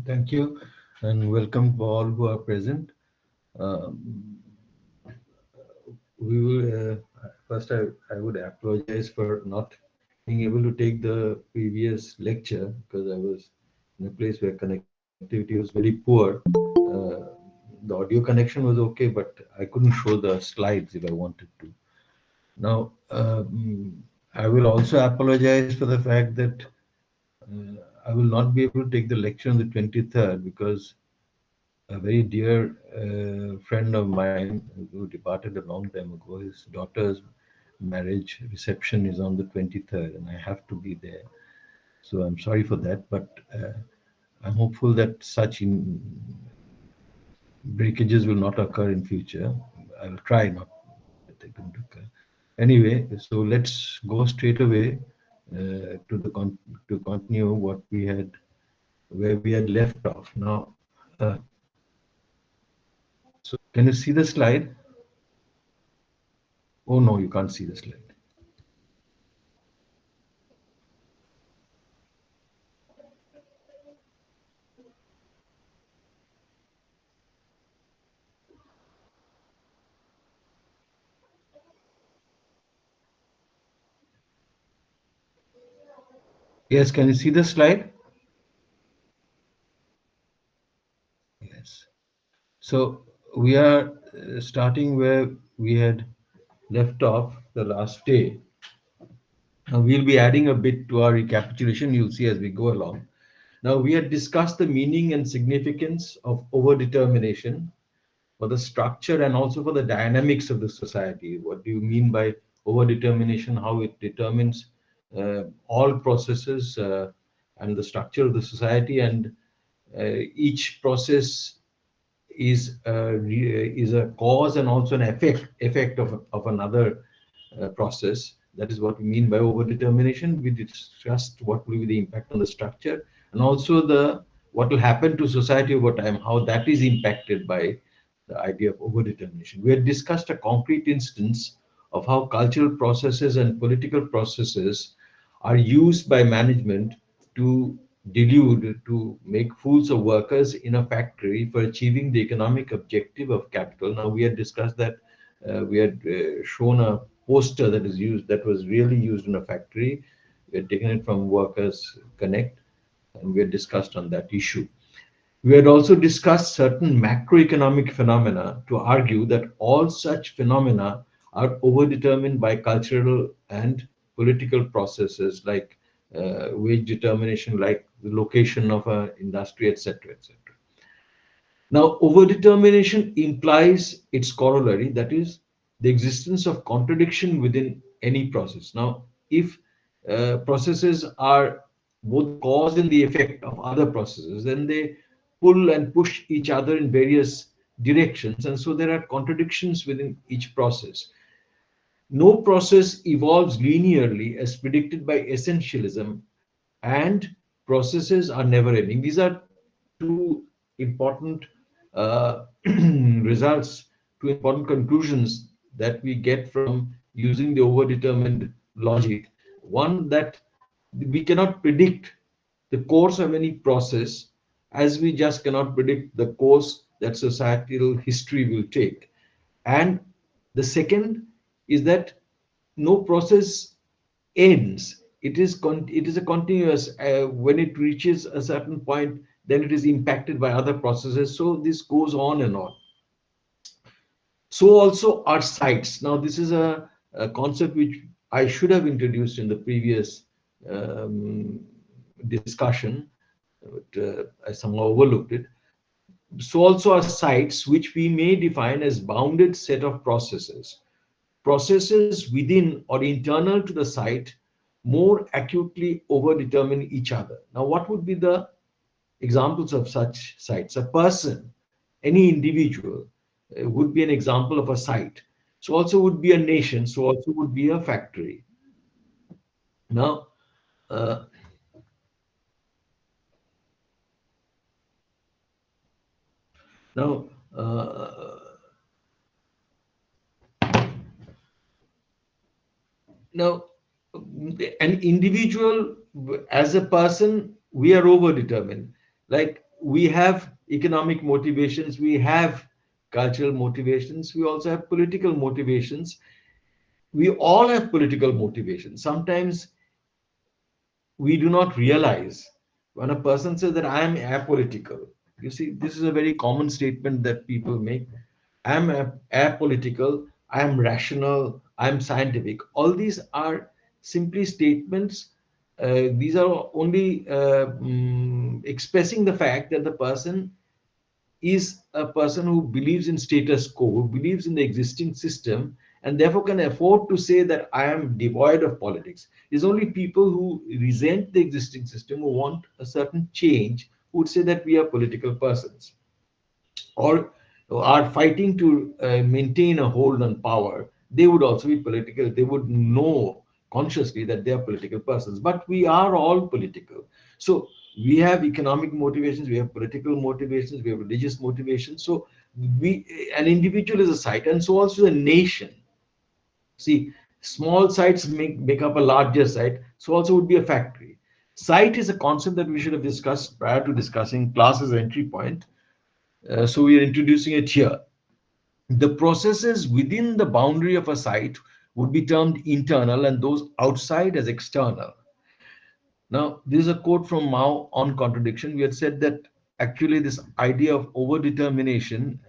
Thank you, and welcome to all who are present. Um, we will first. I would apologize for not being able to take the previous lecture because I was in a place where connectivity was very poor. The audio connection was okay, but I couldn't show the slides if I wanted to. Now, I will also apologize for the fact that I will not be able to take the lecture on the 23rd because a very dear friend of mine who departed a long time ago, his daughter's marriage reception is on the 23rd, and I have to be there. So I'm sorry for that, but I'm hopeful that such breakages will not occur in future. I'll try not that they don't occur. Anyway, so let's go straight away to continue what we had where we had left off. Now, so can you see the slide? Oh no, you can't see the slide. Yes, can you see the slide? Yes. So we are starting where we had left off the last day. Now we'll be adding a bit to our recapitulation, you'll see as we go along. Now we had discussed the meaning and significance of overdetermination for the structure and also for the dynamics of the society. What do you mean by overdetermination? How it determines all processes and the structure of the society, and each process is a cause and also an effect of another process. That is what we mean by overdetermination. We discussed what will be the impact on the structure and also the what will happen to society over time, how that is impacted by the idea of overdetermination. We had discussed a concrete instance of how cultural processes and political processes are used by management to delude, to make fools of workers in a factory for achieving the economic objective of capital. Now, we had discussed that we had shown a poster that is used, that was really used in a factory. We had taken it from Workers Connect, and we had discussed on that issue. We had also discussed certain macroeconomic phenomena to argue that all such phenomena are overdetermined by cultural and political processes like wage determination, like the location of an industry, etc., etc. Now, overdetermination implies its corollary, that is, the existence of contradiction within any process. Now, if processes are both the cause and the effect of other processes, then they pull and push each other in various directions, and so there are contradictions within each process. No process evolves linearly as predicted by essentialism, and processes are never ending. These are two important results, two important conclusions that we get from using the overdetermined logic. One, that we cannot predict the course of any process, as we just cannot predict the course that societal history will take. And the second is that no process ends. It is a continuous. When it reaches a certain point, then it is impacted by other processes. So this goes on and on. So also are sites. Now this is a concept which I should have introduced in the previous discussion, but I somehow overlooked it. So also are sites, which we may define as bounded set of processes within or internal to the site more acutely overdetermine each other. Now, what would be the examples of such sites? A person, any individual, would be an example of a site. So also would be a nation. So also would be a factory. Now, uh, now, uh, now, an individual as a person, we are overdetermined. Like we have economic motivations, we have cultural motivations, we also have political motivations. We all have political motivations. Sometimes we do not realize when a person says that I am apolitical. You see, this is a very common statement that people make. I am apolitical, I am rational, I am scientific. All these are simply statements. These are only expressing the fact that the person is a person who believes in status quo, who believes in the existing system, and therefore can afford to say that I am devoid of politics. It's only people who resent the existing system, who want a certain change, who would say that we are political persons, or are fighting to maintain a hold on power. They would also be political. They would know consciously that they are political persons. But we are all political. So we have economic motivations, we have political motivations, we have religious motivations. So an individual is a site, and so also a nation. See, small sites make up a larger site, so also would be a factory. Site is a concept that we should have discussed prior to discussing class as entry point. So we are introducing it here. The processes within the boundary of a site would be termed internal, and those outside as external. Now, this is a quote from Mao on contradiction. We had said that actually this idea of overdetermination,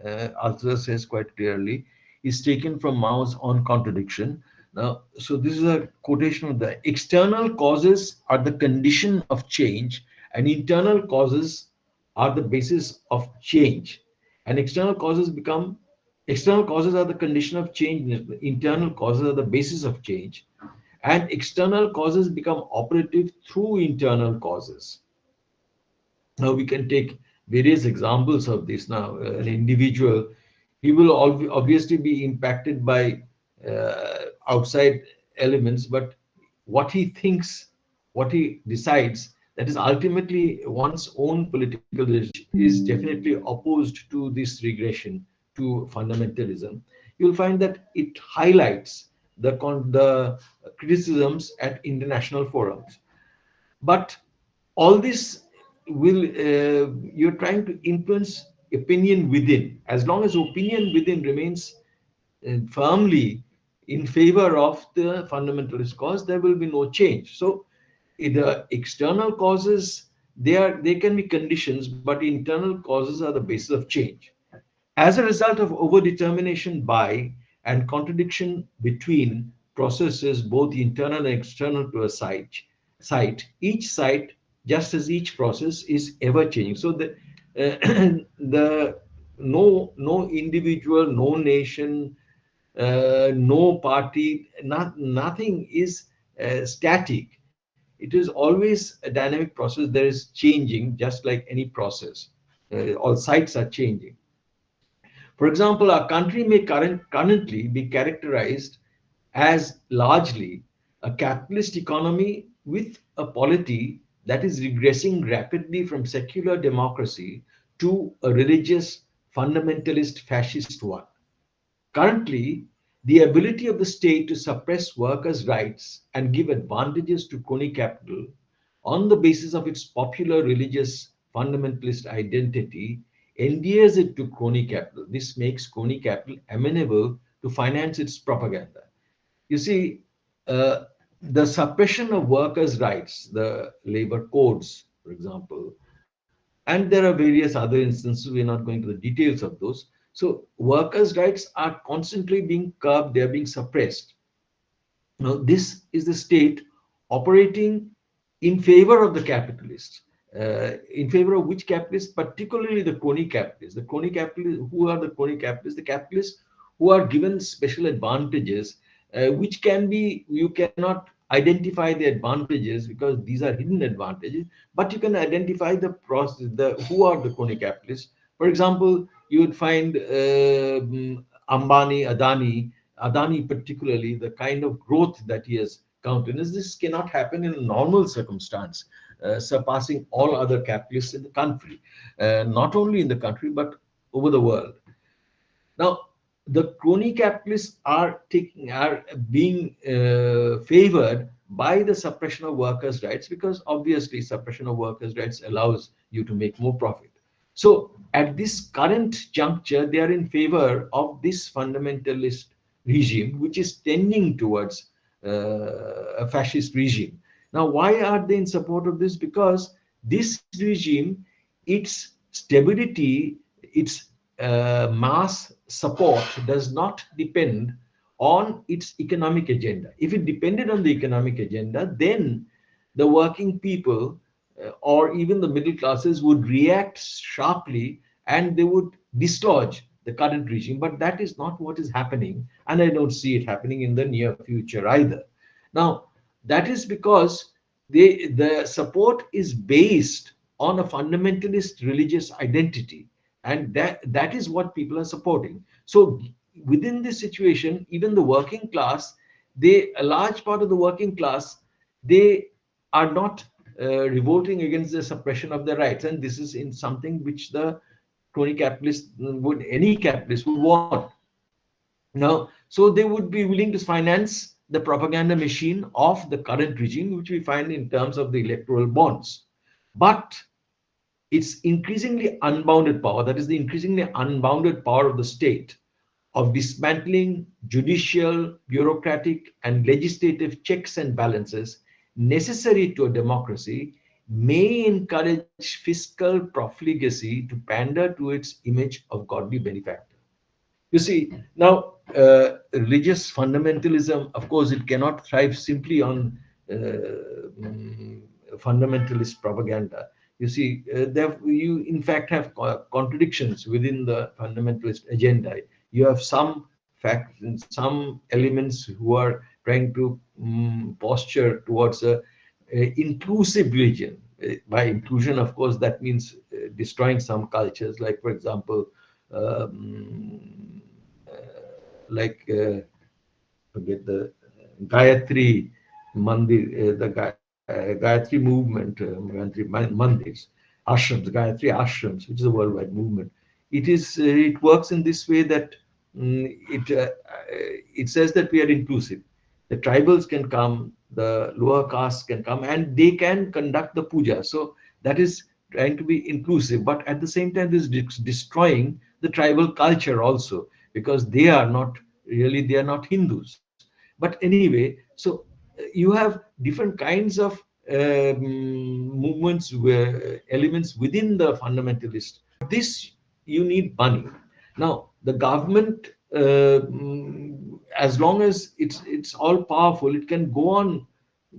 Arthur says quite clearly, is taken from Mao's on contradiction. Now, so this is a quotation of the external causes are the condition of change, and internal causes are the basis of change. And external causes are the condition of change, internal causes are the basis of change, and external causes become operative through internal causes. Now we can take various examples of this. Now an individual, he will obviously be impacted by outside elements, but what he thinks, what he decides, that is ultimately one's own political decision, is definitely opposed to this regression to fundamentalism. You'll find that it highlights the criticisms at international forums. But all this will, you're trying to influence opinion within. As long as opinion within remains firmly in favor of the fundamentalist cause, there will be no change. So the external causes, they can be conditions, but internal causes are the basis of change. As a result of overdetermination by and contradiction between processes, both internal and external to a each site, just as each process, is ever changing. So the no individual, no nation, no party, nothing is static. It is always a dynamic process. There is changing, just like any process. All sites are changing. For example, our country may currently be characterized as largely a capitalist economy with a polity that is regressing rapidly from secular democracy to a religious fundamentalist fascist one. Currently, the ability of the state to suppress workers' rights and give advantages to crony capital on the basis of its popular religious fundamentalist identity endears it to crony capital. This makes crony capital amenable to finance its propaganda. You see, the suppression of workers' rights, the labor codes, for example, and there are various other instances, we're not going to the details of those. So workers' rights are constantly being curbed, they're being suppressed. Now, this is the state operating in favor of the capitalists. In favor of which capitalists? Particularly the crony capitalists. The crony capitalists, who are the crony capitalists? The capitalists who are given special advantages, which can be, you cannot identify the advantages because these are hidden advantages, but you can identify the process, who are the crony capitalists. For example, you would find Ambani, Adani particularly, the kind of growth that he has countenanced. This cannot happen in a normal circumstance, surpassing all other capitalists in the country, not only in the country, but over the world. Now, the crony capitalists are being favored by the suppression of workers' rights, because obviously suppression of workers' rights allows you to make more profit. So at this current juncture, they are in favor of this fundamentalist regime, which is tending towards a fascist regime. Now, why are they in support of this? Because this regime, its stability, its mass support does not depend on its economic agenda. If it depended on the economic agenda, then the working people or even the middle classes would react sharply and they would dislodge the current regime. But that is not what is happening, and I don't see it happening in the near future either. Now, that is because the support is based on a fundamentalist religious identity, and that is what people are supporting. So within this situation, even the working class, a large part of the working class, they are not revolting against the suppression of their rights, and this is in something which the crony capitalist would, any capitalist would want. Now, so they would be willing to finance the propaganda machine of the current regime, which we find in terms of the electoral bonds. But it's increasingly unbounded power, that is the increasingly unbounded power of the state, of dismantling judicial, bureaucratic, and legislative checks and balances necessary to a democracy, may encourage fiscal profligacy to pander to its image of godly benefactor. You see, now religious fundamentalism, of course, it cannot thrive simply on fundamentalist propaganda. You see, there you in fact have contradictions within the fundamentalist agenda. You have some fact, some elements who are trying to posture towards a inclusive religion. By inclusion, of course, that means destroying some cultures, like, for example, um, like forget the Gayatri Mandir, Gayatri movement, Gayatri Mandirs, ashrams, Gayatri ashrams, which is a worldwide movement. It works in this way that it says that we are inclusive. The tribals can come, the lower castes can come, and they can conduct the puja. So that is trying to be inclusive, but at the same time, this is destroying the tribal culture also, because they are not Hindus. But anyway, so you have different kinds of movements, elements within the fundamentalist. This you need money. Now the government, as long as it's all powerful, it can go on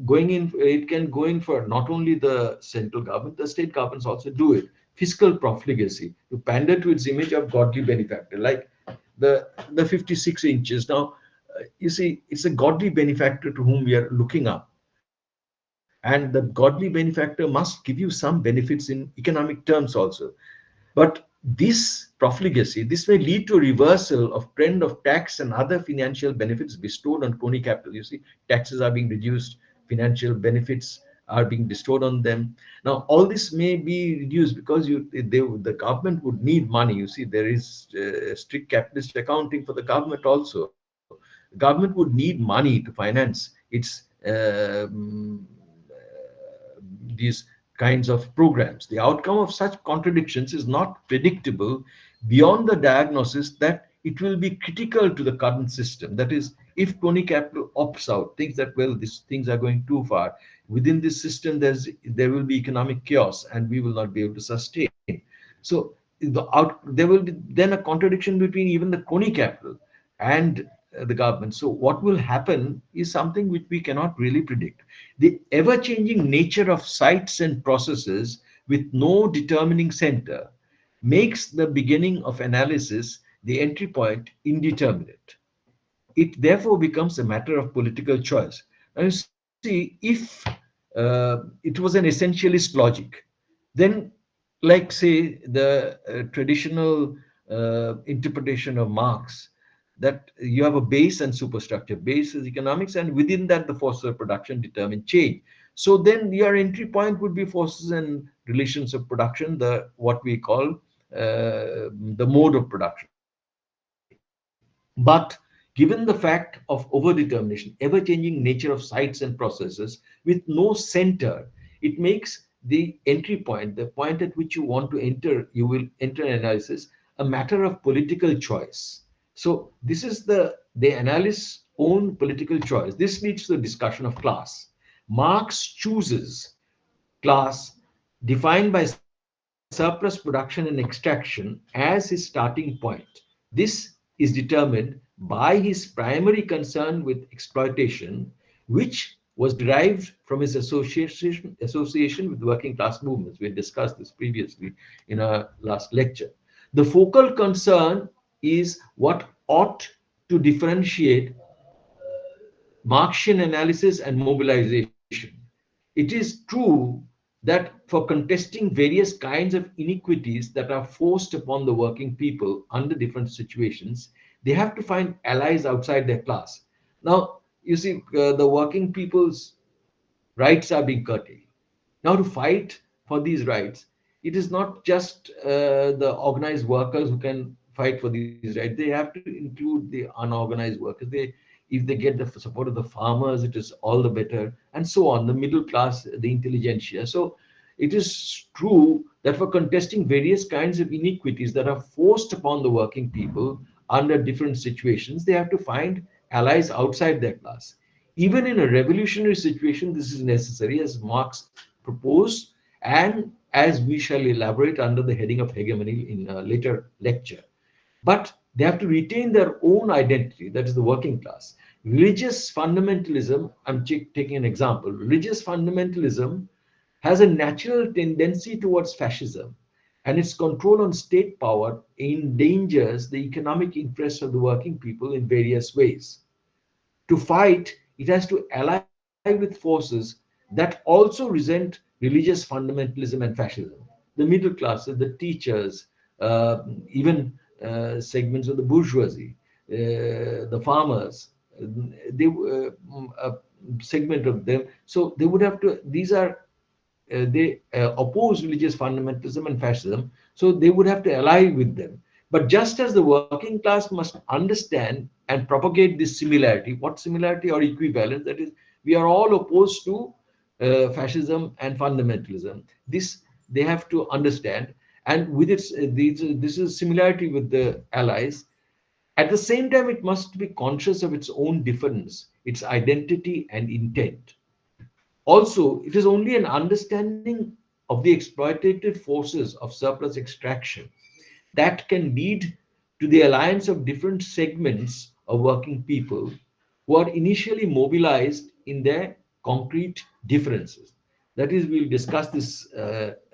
going in. It can go in for not only the central government, the state governments also do it. Fiscal profligacy to pander to its image of godly benefactor, like the 56 inches. Now, you see, it's a godly benefactor to whom we are looking up, and the godly benefactor must give you some benefits in economic terms also. But this profligacy, this may lead to a reversal of trend of tax and other financial benefits bestowed on crony capital. You see, taxes are being reduced, financial benefits are being bestowed on them. Now, all this may be reduced because the government would need money. You see, there is strict capitalist accounting for the government also. The government would need money to finance its these kinds of programs. The outcome of such contradictions is not predictable beyond the diagnosis that it will be critical to the current system. That is, if crony capital opts out, thinks that, well, these things are going too far, within this system, there will be economic chaos and we will not be able to sustain. So there will be then a contradiction between even the crony capital and the government. So what will happen is something which we cannot really predict. The ever-changing nature of sites and processes with no determining center makes the beginning of analysis, the entry point, indeterminate. It therefore becomes a matter of political choice. Now, you see, if it was an essentialist logic, then, like, say, the traditional interpretation of Marx, that you have a base and superstructure. Base is economics, and within that, the forces of production determine change. So then your entry point would be forces and relations of production, the what we call the mode of production. But given the fact of overdetermination, ever-changing nature of sites and processes with no center, it makes the entry point, the point at which you want to enter, you will enter analysis, a matter of political choice. So this is the analyst's own political choice. This leads to the discussion of class. Marx chooses class defined by surplus production and extraction as his starting point. This is determined by his primary concern with exploitation, which was derived from his association with working class movements. We had discussed this previously in our last lecture. The focal concern is what ought to differentiate Marxian analysis and mobilization. It is true that for contesting various kinds of inequities that are forced upon the working people under different situations, they have to find allies outside their class. Now, you see, the working people's rights are being curtailed. Now, to fight for these rights, it is not just the organized workers who can fight for these rights. They have to include the unorganized workers. If they get the support of the farmers, it is all the better, and so on. The middle class, the intelligentsia. So, it is true that for contesting various kinds of inequities that are forced upon the working people under different situations, they have to find allies outside their class. Even in a revolutionary situation, this is necessary, as Marx proposed, and as we shall elaborate under the heading of hegemony in a later lecture. But they have to retain their own identity, that is the working class. Religious fundamentalism, I'm taking an example, religious fundamentalism has a natural tendency towards fascism, and its control on state power endangers the economic interests of the working people in various ways. To fight, it has to ally with forces that also resent religious fundamentalism and fascism. The middle classes, the teachers, even segments of the bourgeoisie, the farmers, a segment of them. So they would have to, they oppose religious fundamentalism and fascism, so they would have to ally with them. But just as the working class must understand and propagate this similarity, what similarity or equivalence, that is, we are all opposed to fascism and fundamentalism. This they have to understand, and with this is similarity with the allies. At the same time, it must be conscious of its own difference, its identity and intent. Also, it is only an understanding of the exploitative forces of surplus extraction that can lead to the alliance of different segments of working people who are initially mobilized in their concrete differences. That is, we'll discuss this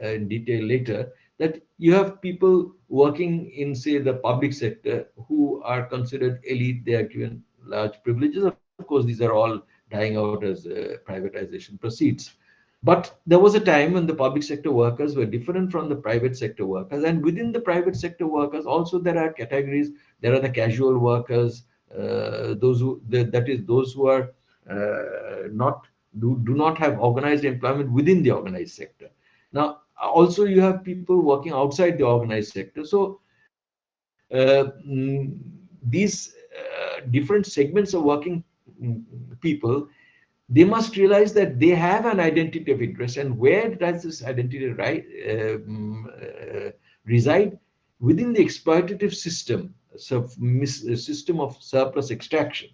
in detail later, that you have people working in, say, the public sector who are considered elite, they are given large privileges. Of course, these are all dying out as privatization proceeds. But there was a time when the public sector workers were different from the private sector workers. And within the private sector workers, also there are categories. There are the casual workers, that is, those who are not do not have organized employment within the organized sector. Now, also you have people working outside the organized sector. So these different segments of working people, they must realize that they have an identity of interest. And where does this identity reside? Within the exploitative system, system of surplus extraction.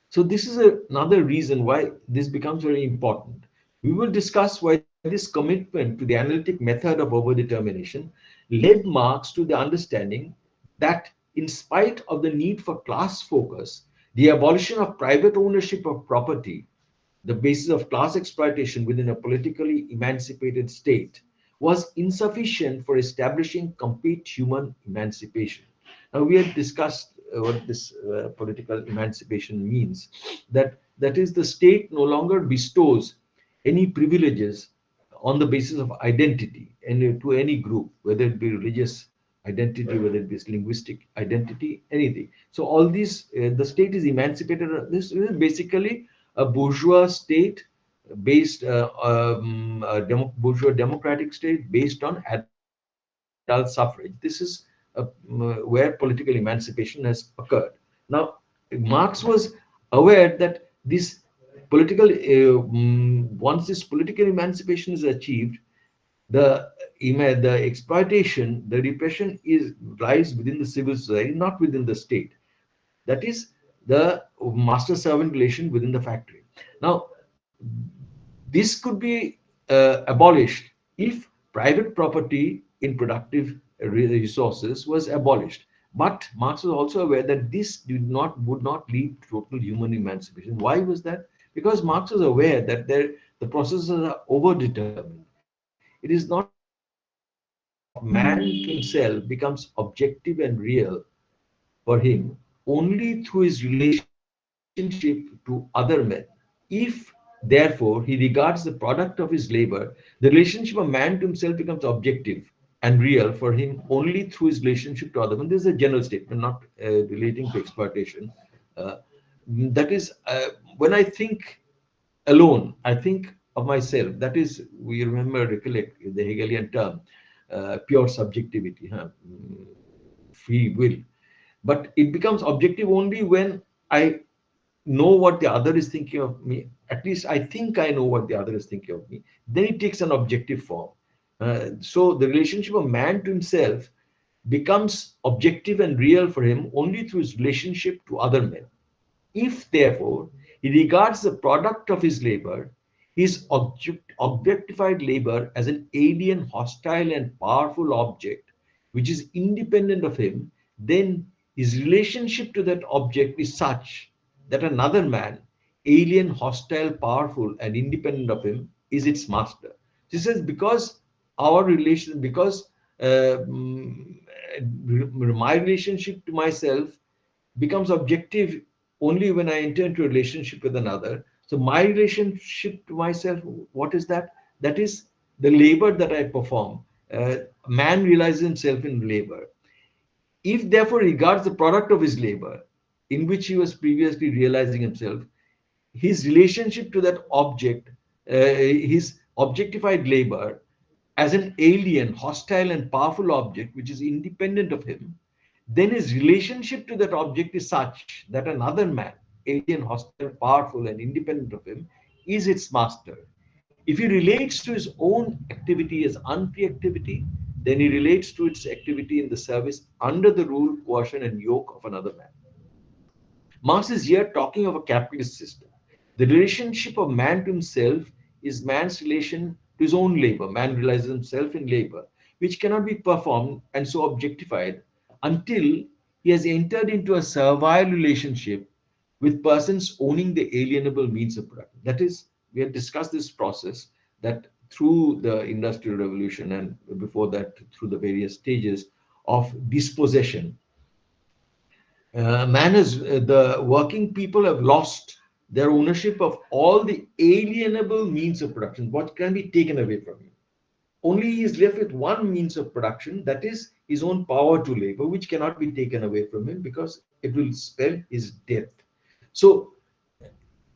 So this is another reason why this becomes very important. We will discuss why this commitment to the analytic method of overdetermination led Marx to the understanding that in spite of the need for class focus, the abolition of private ownership of property, the basis of class exploitation within a politically emancipated state, was insufficient for establishing complete human emancipation. Now, we had discussed what this political emancipation means. That is, the state no longer bestows any privileges on the basis of identity and to any group, whether it be religious identity, whether it be linguistic identity, anything. So all these, the state is emancipated. This is basically a bourgeois state based, bourgeois democratic state based on adult suffrage. This is where political emancipation has occurred. Now, Marx was aware that this once this political emancipation is achieved, the exploitation, the repression is lies within the civil society, not within the state. That is the master servant relation within the factory. Now, this could be abolished if private property in productive resources was abolished. But Marx was also aware that this would not lead to total human emancipation. Why was that? Because Marx was aware that the processes are overdetermined. It is not the relationship of man to himself becomes objective and real for him only through his relationship to other men. If, therefore, he regards the product of his labor, the relationship of man to himself becomes objective and real for him only through his relationship to other men. This is a general statement, not relating to exploitation. Uh, that is, when I think alone, I think of myself. That is, we remember, recollect the Hegelian term, pure subjectivity, huh? Free will. But it becomes objective only when I know what the other is thinking of me. At least I think I know what the other is thinking of me. Then it takes an objective form. So the relationship of man to himself becomes objective and real for him only through his relationship to other men. If, therefore, he regards the product of his labor, his objectified labor, as an alien, hostile, and powerful object which is independent of him, then his relationship to that object is such that another man, alien, hostile, powerful, and independent of him, is its master. She says, because our relation, because my relationship to myself becomes objective only when I enter into a relationship with another. So my relationship to myself, what is that? That is the labor that I perform. Man realizes himself in labor. If therefore regards the product of his labor, in which he was previously realizing himself, his relationship to that object, his objectified labor, as an alien, hostile, and powerful object which is independent of him, then his relationship to that object is such that another man, alien, hostile, powerful, and independent of him, is its master. If he relates to his own activity as unfree activity, then he relates to its activity in the service under the rule, coercion, and yoke of another man. Marx is here talking of a capitalist system. The relationship of man to himself is man's relation to his own labor. Man realizes himself in labor, which cannot be performed and so objectified until he has entered into a servile relationship with persons owning the alienable means of production. That is, we have discussed this process that through the Industrial Revolution and before that through the various stages of dispossession, the working people have lost their ownership of all the alienable means of production, what can be taken away from him. Only he is left with one means of production, that is his own power to labor, which cannot be taken away from him because it will spell his death. So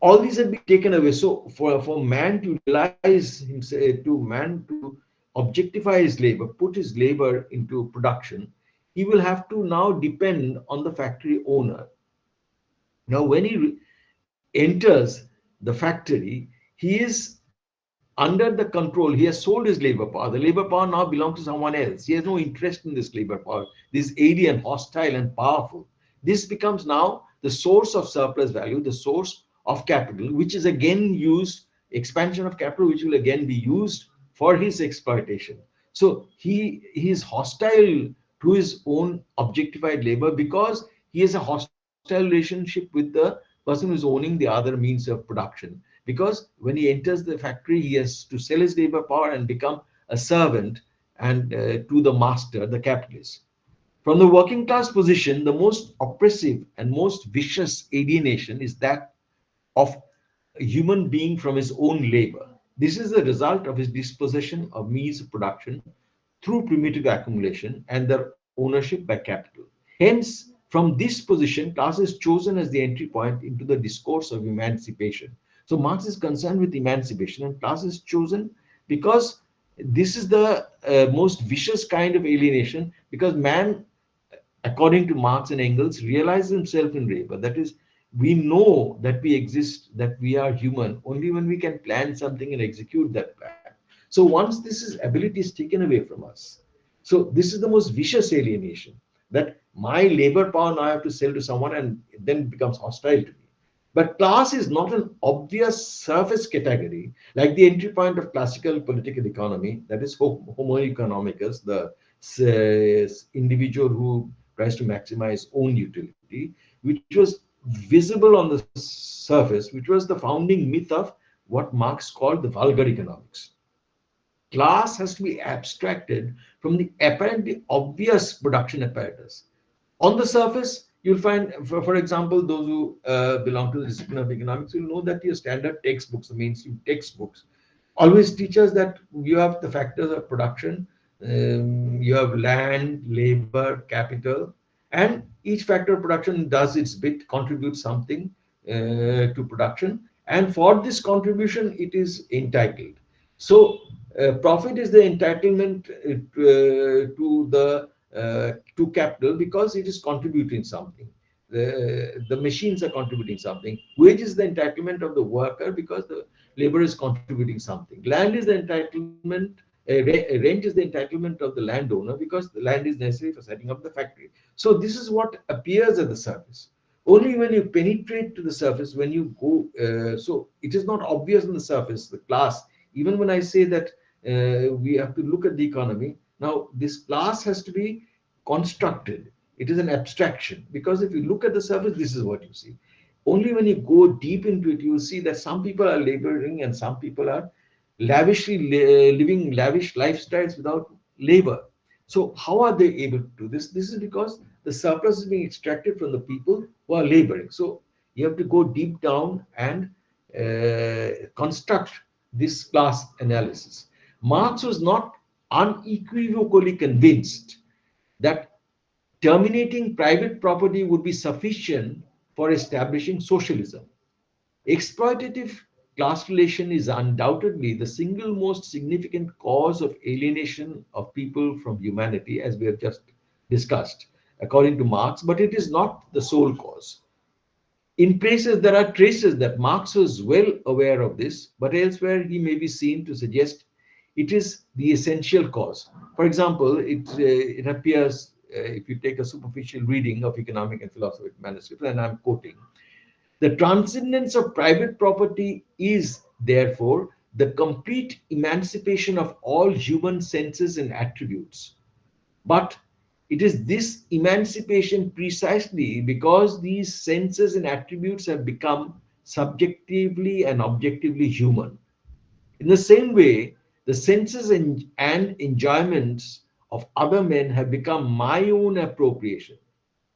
all these have been taken away. So for man to realize himself, to man to objectify his labor, put his labor into production, he will have to now depend on the factory owner. Now, when he enters the factory, he is under the control. He has sold his labor power. The labor power now belongs to someone else. He has no interest in this labor power. This alien, hostile, and powerful. This becomes now the source of surplus value, the source of capital, which is again used, expansion of capital, which will again be used for his exploitation. So he is hostile to his own objectified labor because he has a hostile relationship with the person who is owning the other means of production. Because when he enters the factory, he has to sell his labor power and become a servant and to the master, the capitalist. From the working class position, the most oppressive and most vicious alienation is that of a human being from his own labor. This is the result of his dispossession of means of production through primitive accumulation and their ownership by capital. Hence, from this position, class is chosen as the entry point into the discourse of emancipation. So Marx is concerned with emancipation, and class is chosen because this is the most vicious kind of alienation, because man, according to Marx and Engels, realizes himself in labor. That is, We know that we exist, that we are human, only when we can plan something and execute that plan. So once this is ability is taken away from us, so this is the most vicious alienation, that my labor power now I have to sell to someone and then it becomes hostile to me. But class is not an obvious surface category like the entry point of classical political economy, that is Homo economicus, the individual who tries to maximize own utility, which was visible on the surface, which was the founding myth of what Marx called the vulgar economics. Class has to be abstracted from the apparently obvious production apparatus. On the surface, you'll find, for example, those who belong to the discipline of economics will know that your standard textbooks, the mainstream textbooks, always teach us that you have the factors of production, you have land, labor, capital, and each factor of production does its bit, contributes something to production, and for this contribution, it is entitled. So, profit is the entitlement to the to capital because it is contributing something. The machines are contributing something. Wage is the entitlement of the worker because the labor is contributing something. Land is the entitlement, rent is the entitlement of the landowner because the land is necessary for setting up the factory. So this is what appears at the surface. Only when you penetrate to the surface, when you go, so it is not obvious on the surface, the class. Even when I say that we have to look at the economy, now this class has to be constructed. It is an abstraction because if you look at the surface, this is what you see. Only when you go deep into it, you will see that some people are laboring and some people are lavishly living lavish lifestyles without labor. So how are they able to do this? This is because the surplus is being extracted from the people who are laboring. So you have to go deep down and construct this class analysis. Marx was not unequivocally convinced that terminating private property would be sufficient for establishing socialism. Exploitative class relation is undoubtedly the single most significant cause of alienation of people from humanity, as we have just discussed, according to Marx, but it is not the sole cause. In places, there are traces that Marx was well aware of this, but elsewhere he may be seen to suggest it is the essential cause. For example, it appears, if you take a superficial reading of economic and philosophical manuscripts, and I'm quoting, the transcendence of private property is, therefore, the complete emancipation of all human senses and attributes. But it is this emancipation precisely because these senses and attributes have become subjectively and objectively human. In the same way, the senses and enjoyments of other men have become my own appropriation.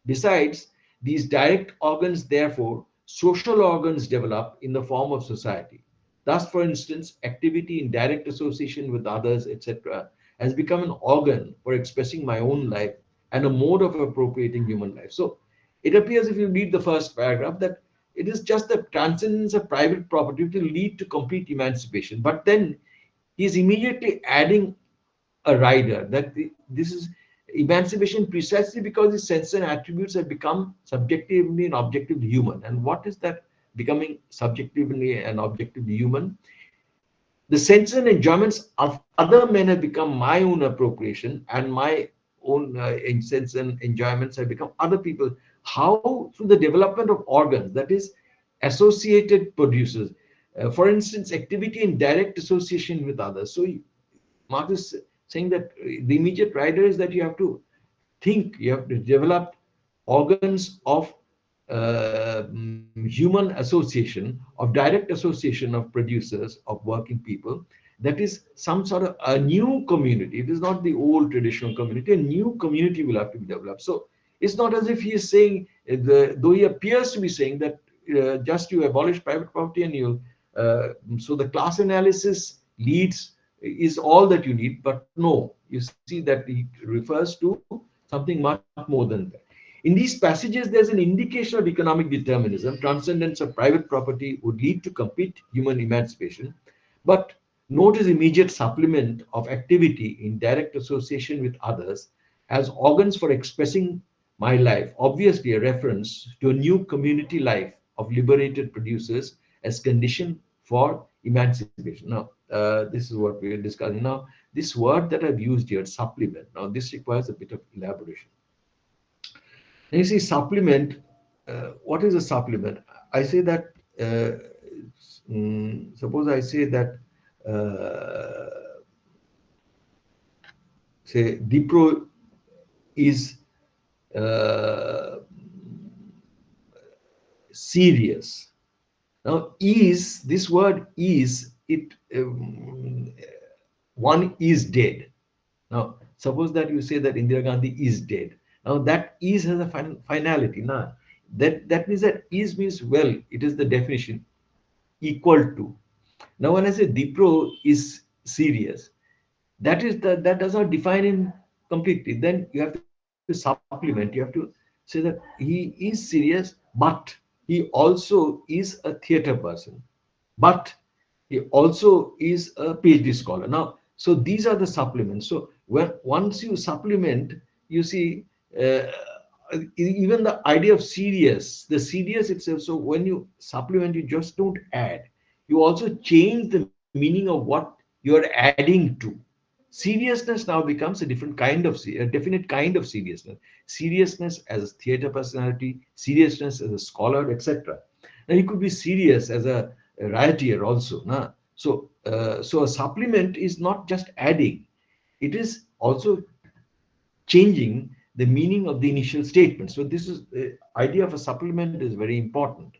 Besides these direct organs, therefore, social organs develop in the form of society. Thus, for instance, activity in direct association with others, etc., has become an organ for expressing my own life and a mode of appropriating human life. So, it appears if you read the first paragraph that it is just the transcendence of private property to lead to complete emancipation. But then he is immediately adding a rider that this is emancipation precisely because his senses and attributes have become subjectively and objectively human. And what is that becoming subjectively and objectively human? The senses and enjoyments of other men have become my own appropriation, and my own sense and enjoyments have become other people. How? Through the development of organs, that is, associated producers. For instance, activity in direct association with others. So, Marx is saying that the immediate rider is that you have to think, you have to develop organs of human association, of direct association of producers, of working people. That is some sort of a new community. It is not the old traditional community. A new community will have to be developed. So it's not as if he is saying, though he appears to be saying that just you abolish private property and you'll, so the class analysis leads is all that you need, but no, you see that he refers to something much more than that. In these passages, there's an indication of economic determinism. Transcendence of private property would lead to complete human emancipation, but note his immediate supplement of activity in direct association with others as organs for expressing my life, obviously a reference to a new community life of liberated producers as condition for emancipation. Now, this is what we are discussing. Now, this word that I've used here, supplement, now this requires a bit of elaboration. And you see, supplement, what is a supplement? I say that, suppose I say that, say, Dipro is serious. Now, is, this word is, it one is dead. Now, suppose that you say that Indira Gandhi is dead. Now, that is has a finality. Now, that means that is means, well, it is the definition, equal to. Now, when I say Dipro is serious, that is that does not define him completely. Then you have to supplement. You have to say that he is serious, but he also is a theater person, but he also is a PhD scholar. Now, so these are the supplements. So when once you supplement, you see, even the idea of serious, the serious itself. So when you supplement, you just don't add. You also change the meaning of what you are adding to. Seriousness now becomes a different kind of, a definite kind of seriousness. Seriousness as a theater personality, seriousness as a scholar, etc. Now, he could be serious as a rioteer also. Nah? So a supplement is not just adding, it is also changing the meaning of the initial statement. So this is the idea of a supplement is very important.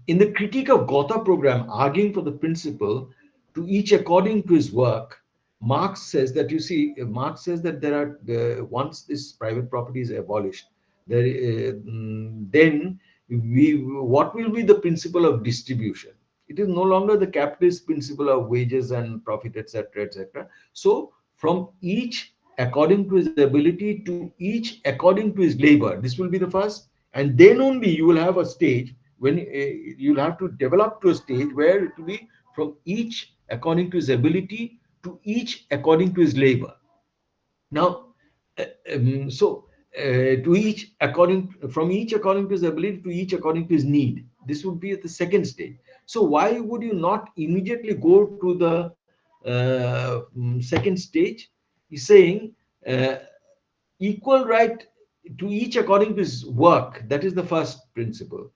In the critique of Gotha program, arguing for the principle to each according to his work, Marx says that, you see, Marx says that there are, once this private property is abolished, then what will be the principle of distribution? It is no longer the capitalist principle of wages and profit, etc., etc. So from each according to his ability to each according to his labor, this will be the first, and then only you will have a stage when you'll have to develop to a stage where it will be from each according to his ability to each according to his labor. Now, to each according, from each according to his ability to each according to his need. This would be at the second stage. So why would you not immediately go to the second stage? He's saying equal right to each according to his work. That is the first principle.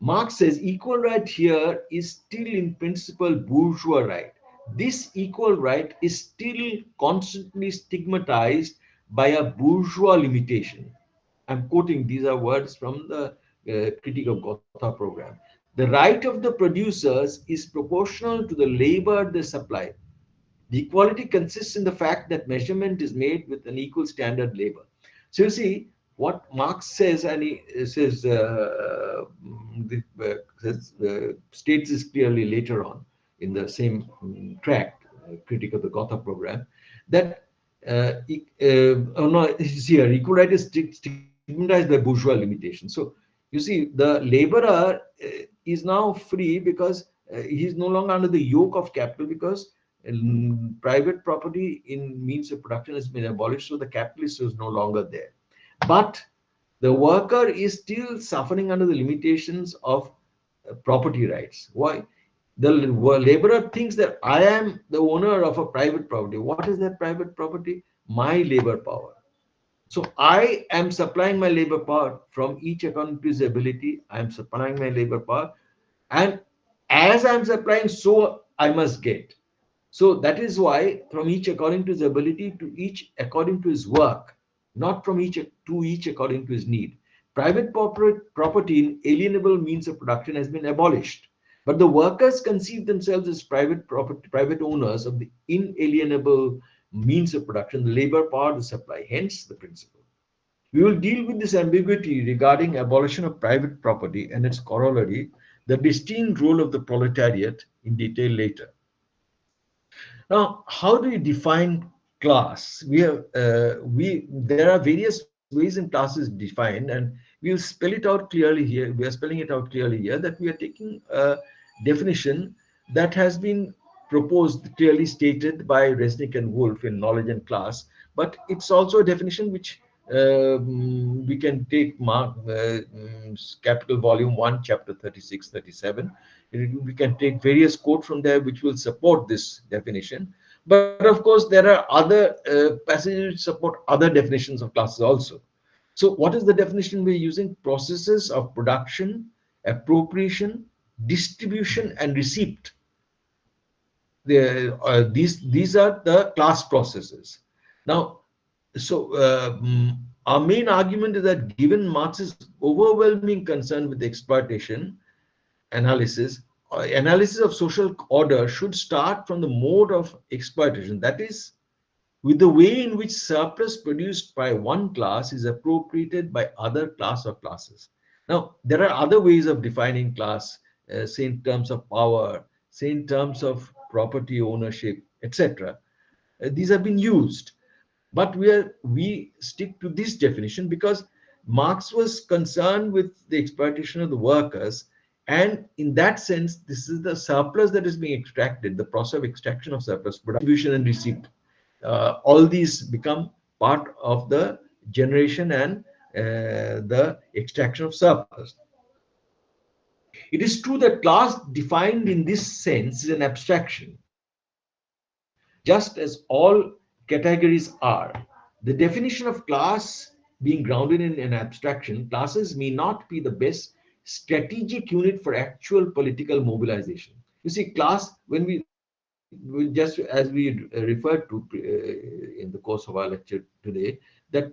Marx says equal right here is still in principle bourgeois right. This equal right is still constantly stigmatized by a bourgeois limitation. I'm quoting, these are words from the critique of Gotha program. The right of the producers is proportional to the labor they supply. The equality consists in the fact that measurement is made with an equal standard labor. So you see, what Marx says, and he says, states this clearly later on in the same tract, Critique of the Gotha program, that here, equal right is stigmatized by bourgeois limitation. So you see, the laborer is now free because he is no longer under the yoke of capital, because private property in means of production has been abolished, so the capitalist is no longer there. But the worker is still suffering under the limitations of property rights. Why? The laborer thinks that I am the owner of a private property. What is that private property? My labor power. So I am supplying my labor power from each according to his ability. I am supplying my labor power, and as I am supplying, so I must get. So that is why from each according to his ability to each according to his work, not from each to each according to his need. Private property in alienable means of production has been abolished, but the workers conceive themselves as private property, private owners of the inalienable means of production, the labor power to supply, hence the principle. We will deal with this ambiguity regarding abolition of private property and its corollary, the destined role of the proletariat, in detail later. Now, how do you define class? There are various ways in class is defined, and we'll spell it out clearly here. We are spelling it out clearly here that we are taking a definition that has been proposed, clearly stated by Resnick and Wolff in Knowledge and Class, but it's also a definition which We can take Capital Volume 1, Chapter 36, 37. We can take various quotes from there which will support this definition. But of course, there are other passages which support other definitions of classes also. So, what is the definition we're using? Processes of production, appropriation, distribution, and receipt. These are the class processes. Now, our main argument is that given Marx's overwhelming concern with exploitation analysis, analysis of social order should start from the mode of exploitation. That is, with the way in which surplus produced by one class is appropriated by other class or classes. Now, there are other ways of defining class, say in terms of power, say in terms of property ownership, etc. These have been used, but we stick to this definition because Marx was concerned with the exploitation of the workers, and in that sense, this is the surplus that is being extracted, the process of extraction of surplus, distribution and receipt. All these become part of the generation and the extraction of surplus. It is true that class defined in this sense is an abstraction, just as all categories are. The definition of class being grounded in an abstraction, classes may not be the best strategic unit for actual political mobilization. You see, class, when we just as we referred to in the course of our lecture today, that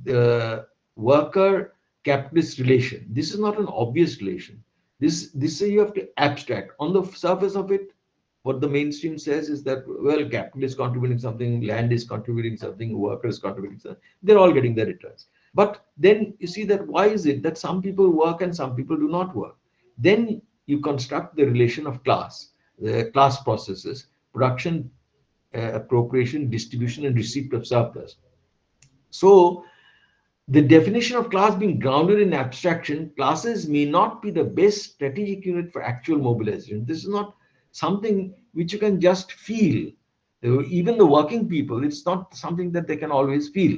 the worker capitalist relation, this is not an obvious relation. This you have to abstract. On the surface of it, what the mainstream says is that, well, capital is contributing something, land is contributing something, worker is contributing something, they're all getting their returns. But then you see that why is it that some people work and some people do not work? Then you construct the relation of class, the class processes, production, appropriation, distribution, and receipt of surplus. So the definition of class being grounded in abstraction, classes may not be the best strategic unit for actual mobilization. This is not something which you can just feel. Even the working people, it's not something that they can always feel.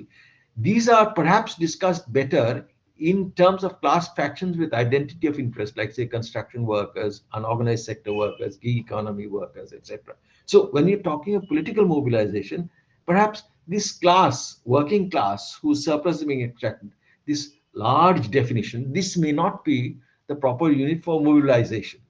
These are perhaps discussed better in terms of class factions with identity of interest, like say construction workers, unorganized sector workers, gig economy workers, etc. So when you're talking of political mobilization, perhaps this class, working class, whose surplus is being extracted, this large definition, this may not be the proper unit for mobilization.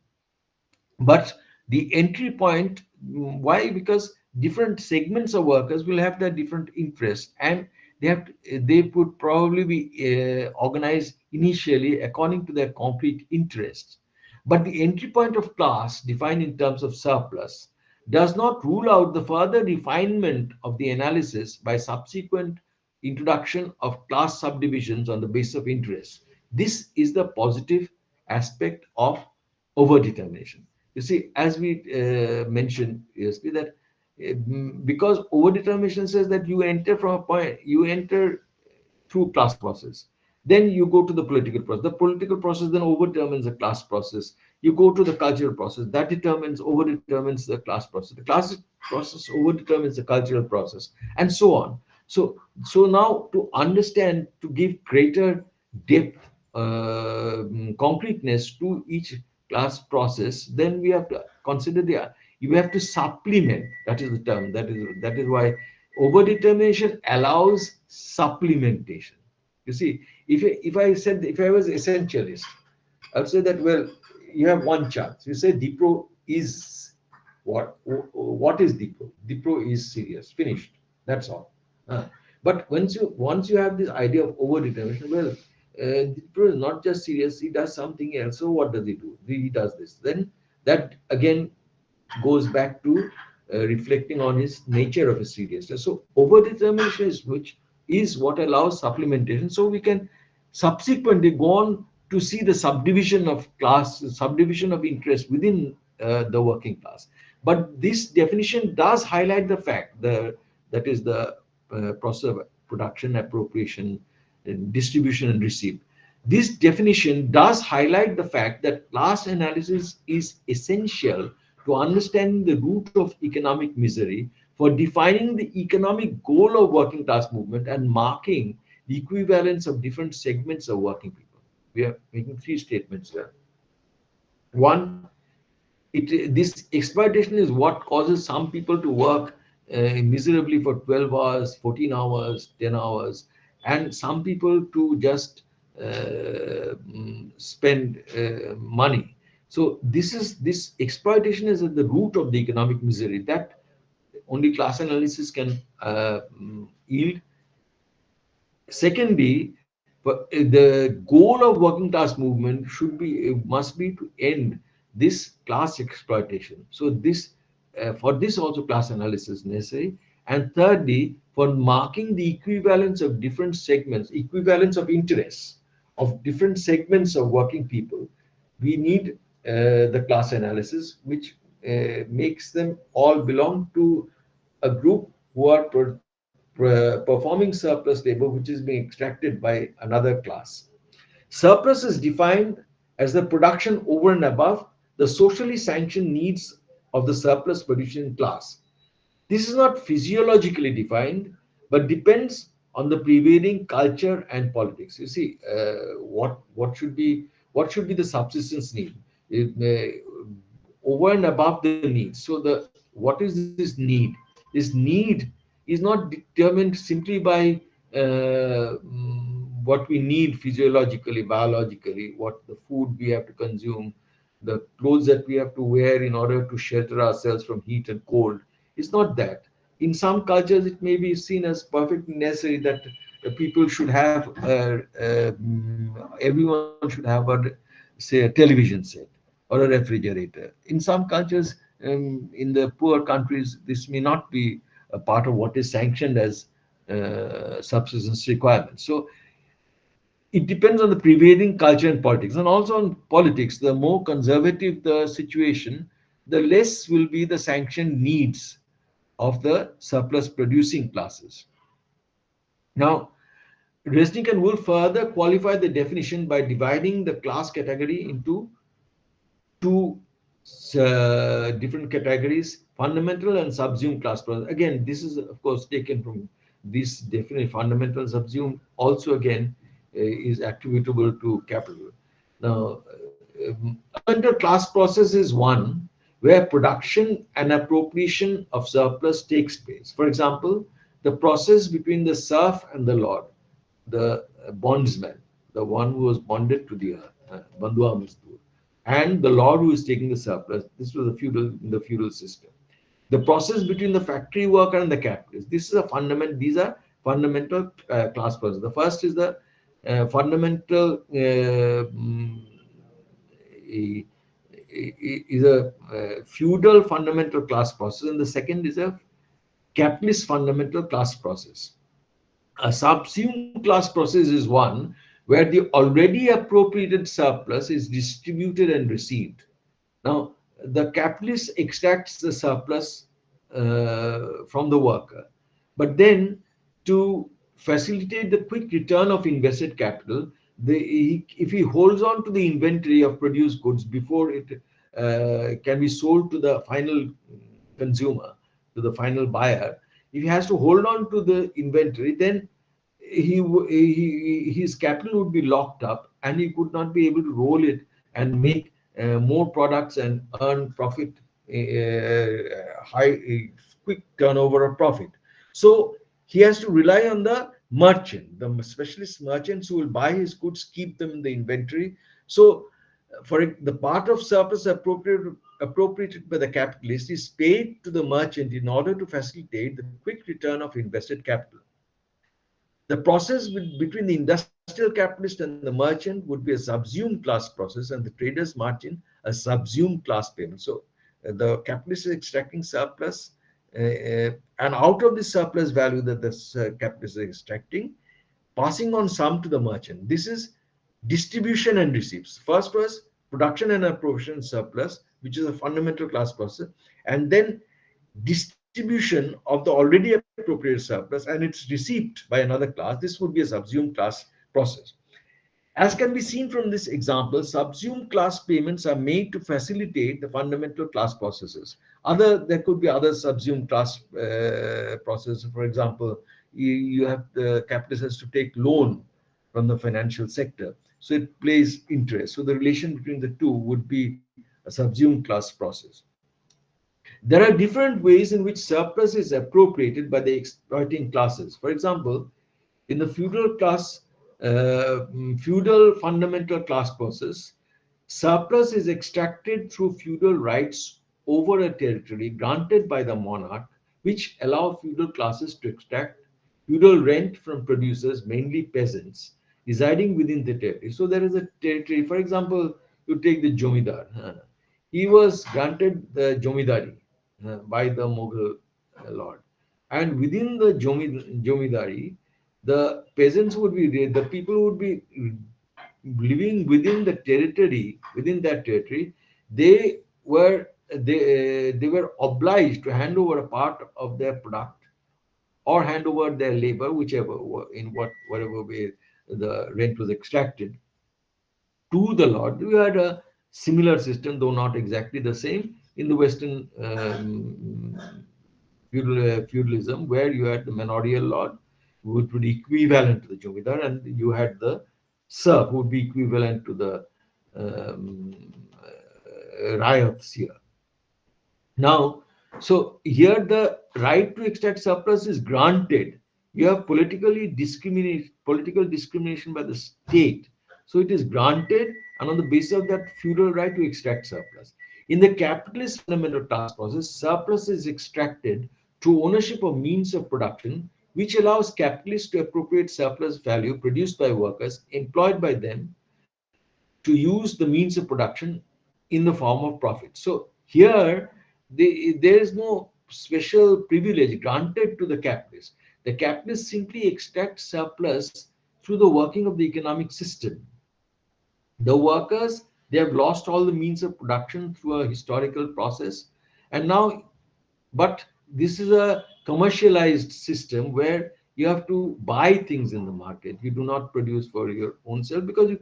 But the entry point, why? Because different segments of workers will have their different interests, and they would probably be organized initially according to their concrete interests. But the entry point of class, defined in terms of surplus, does not rule out the further refinement of the analysis by subsequent introduction of class subdivisions on the basis of interest. This is the positive aspect of overdetermination. You see, as we mentioned yesterday, that because overdetermination says that you enter from a point, you enter through class process. Then you go to the political process. The political process then overdetermines the class process. You go to the cultural process. That overdetermines the class process. The class process overdetermines the cultural process, and so on. So now to understand, to give greater depth, concreteness to each class process, then we have to consider you have to supplement. That is the term. That is why overdetermination allows supplementation. You see, if I was essentialist, I would say that, well, you have one chance. You say Dipro is what? What is Dipro? Dipro is serious. Finished. That's all. But once you have this idea of overdetermination, well, Dipro is not just serious. He does something else. So what does he do? He does this. Then that again goes back to reflecting on his nature of his seriousness. So overdetermination is what allows supplementation. So we can subsequently go on to see the subdivision of class, subdivision of interest within the working class. But this definition does highlight the fact that is the process of production, appropriation, distribution, and receipt. This definition does highlight the fact that class analysis is essential to understand the root of economic misery, for defining the economic goal of working class movement and marking the equivalence of different segments of working people. We are making three statements here. One, this exploitation is what causes some people to work miserably for 12 hours, 14 hours, 10 hours, and some people to just spend money. So this exploitation is at the root of the economic misery that only class analysis can yield. Secondly, the goal of working class movement must be to end this class exploitation. So this for this also class analysis is necessary. And thirdly, for marking the equivalence of different segments, equivalence of interests of different segments of working people, we need the class analysis, which makes them all belong to a group who are performing surplus labor, which is being extracted by another class. Surplus is defined as the production over and above the socially sanctioned needs of the surplus producing class. This is not physiologically defined, but depends on the prevailing culture and politics. You see, what should be the subsistence need? Over and above the needs. So what is this need? This need is not determined simply by what we need physiologically, biologically, what the food we have to consume, the clothes that we have to wear in order to shelter ourselves from heat and cold. It's not that. In some cultures, it may be seen as perfectly necessary that people should have, everyone should have, say, a television set or a refrigerator. In some cultures, in the poor countries, this may not be a part of what is sanctioned as subsistence requirements. So it depends on the prevailing culture and politics, and also on politics. The more conservative the situation, the less will be the sanctioned needs of the surplus producing classes. Now, Resnick and Woolf further qualify the definition by dividing the class category into two different categories: fundamental and subsumed class process. Again, this is of course taken from this definite. Fundamental and subsumed also again is attributable to capital. Now, fundamental class process is one where production and appropriation of surplus takes place. For example, the process between the serf and the lord, the bondsman, the one who was bonded to the earth, bandhua mazdoor, and the lord who is taking the surplus. This was in the feudal system. The process between the factory worker and the capitalist. These are fundamental class processes. The first is the fundamental is a feudal fundamental class process, and the second is a capitalist fundamental class process. A subsumed class process is one where the already appropriated surplus is distributed and received. Now, the capitalist extracts the surplus from the worker, but then to facilitate the quick return of invested capital, if he holds on to the inventory of produced goods before it can be sold to the final consumer, to the final buyer, if he has to hold on to the inventory, then his capital would be locked up and he could not be able to roll it and make more products and earn profit, quick turnover of profit. So he has to rely on the merchant, the specialist merchants who will buy his goods, keep them in the inventory. So for the part of surplus appropriated by the capitalist is paid to the merchant in order to facilitate the quick return of invested capital. The process between the industrial capitalist and the merchant would be a subsumed class process, and the trader's margin a subsumed class payment. So the capitalist is extracting surplus, and out of the surplus value that the capitalist is extracting, passing on some to the merchant. This is distribution and receipts. First was production and appropriation surplus, which is a fundamental class process, and then distribution of the already appropriated surplus and its receipt by another class. This would be a subsumed class process. As can be seen from this example, subsumed class payments are made to facilitate the fundamental class processes. There could be other subsumed class processes. For example, you have the capitalist has to take loan from the financial sector, so it pays interest. So the relation between the two would be a subsumed class process. There are different ways in which surplus is appropriated by the exploiting classes. For example, in the feudal fundamental class process, surplus is extracted through feudal rights over a territory granted by the monarch, which allow feudal classes to extract feudal rent from producers, mainly peasants, residing within the territory. So there is a territory. For example, you take the Jomidar. He was granted the Jomidari by the Mughal lord, and within the Jomidari, the peasants would be the people would be living within the territory. Within that territory, they they were obliged to hand over a part of their product or hand over their labor, whichever in whatever way the rent was extracted, to the lord. We had a similar system, though not exactly the same, in the Western feudalism, where you had the manorial lord, who would be equivalent to the jomidar, and you had the serf, who would be equivalent to the ryots here. Now, so here the right to extract surplus is granted. You have political discrimination by the state. So it is granted, and on the basis of that feudal right to extract surplus. In the capitalist fundamental task process, surplus is extracted through ownership of means of production, which allows capitalists to appropriate surplus value produced by workers employed by them to use the means of production in the form of profit. So here, there is no special privilege granted to the capitalist. The capitalist simply extracts surplus through the working of the economic system. The workers, they have lost all the means of production through a historical process, and now, but this is a commercialized system where you have to buy things in the market. You do not produce for your own self, because you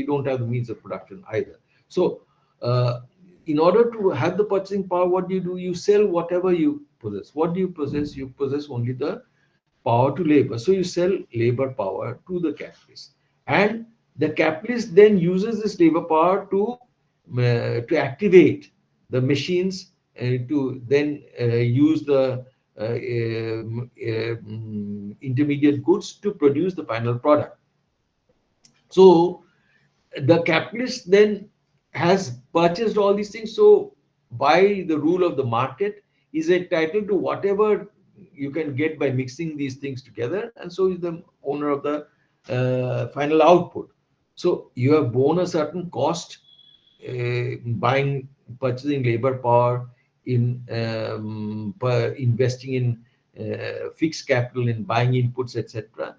don't have the means of production either. So in order to have the purchasing power, what do? You sell whatever you possess. What do you possess? You possess only the power to labor. So you sell labor power to the capitalist, and the capitalist then uses this labor power to activate the machines, to then use the intermediate goods to produce the final product. So the capitalist then has purchased all these things. So by the rule of the market, is entitled to whatever you can get by mixing these things together, and so is the owner of the final output. So you have borne a certain cost, purchasing labor power, in investing in fixed capital, in buying inputs, etc.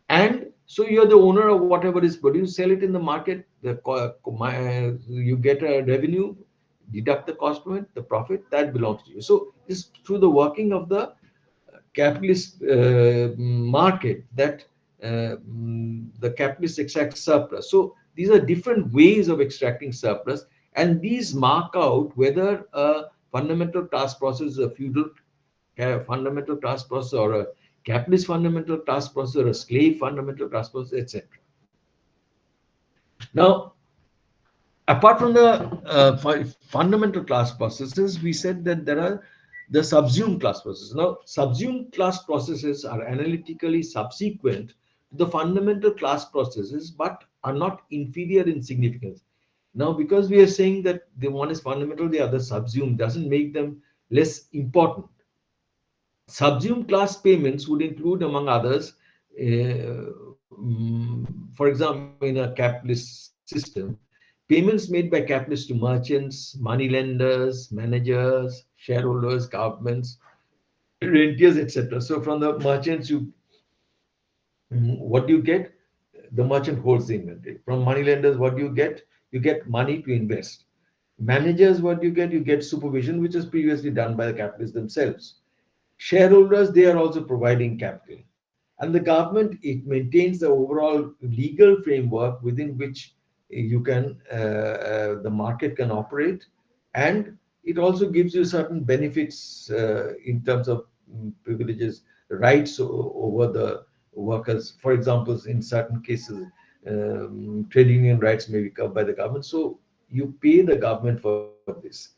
And so you're the owner of whatever is produced. Sell it in the market. You get a revenue, deduct the cost from it, the profit that belongs to you. So it's through the working of the capitalist market that the capitalist extracts surplus. So these are different ways of extracting surplus, and these mark out whether a fundamental task process is a feudal fundamental task process, or a capitalist fundamental task process, or a slave fundamental task process, etc. Now, apart from the fundamental class processes, we said that there are the subsumed class processes. Now, subsumed class processes are analytically subsequent to the fundamental class processes, but are not inferior in significance. Now, because we are saying that the one is fundamental, the other subsumed, doesn't make them less important. Subsumed class payments would include, among others, for example, in a capitalist system, payments made by capitalists to merchants, moneylenders, managers, shareholders, governments, rentiers, etc. So from the merchants, what do you get? The merchant holds the inventory. From moneylenders, what do you get? You get money to invest. Managers, what do you get? You get supervision, which is previously done by the capitalists themselves. Shareholders, they are also providing capital. And the government, it maintains the overall legal framework within which you can the market can operate, and it also gives you certain benefits in terms of privileges, rights over the workers. For example, in certain cases, trade union rights may be covered by the government. So you pay the government for this.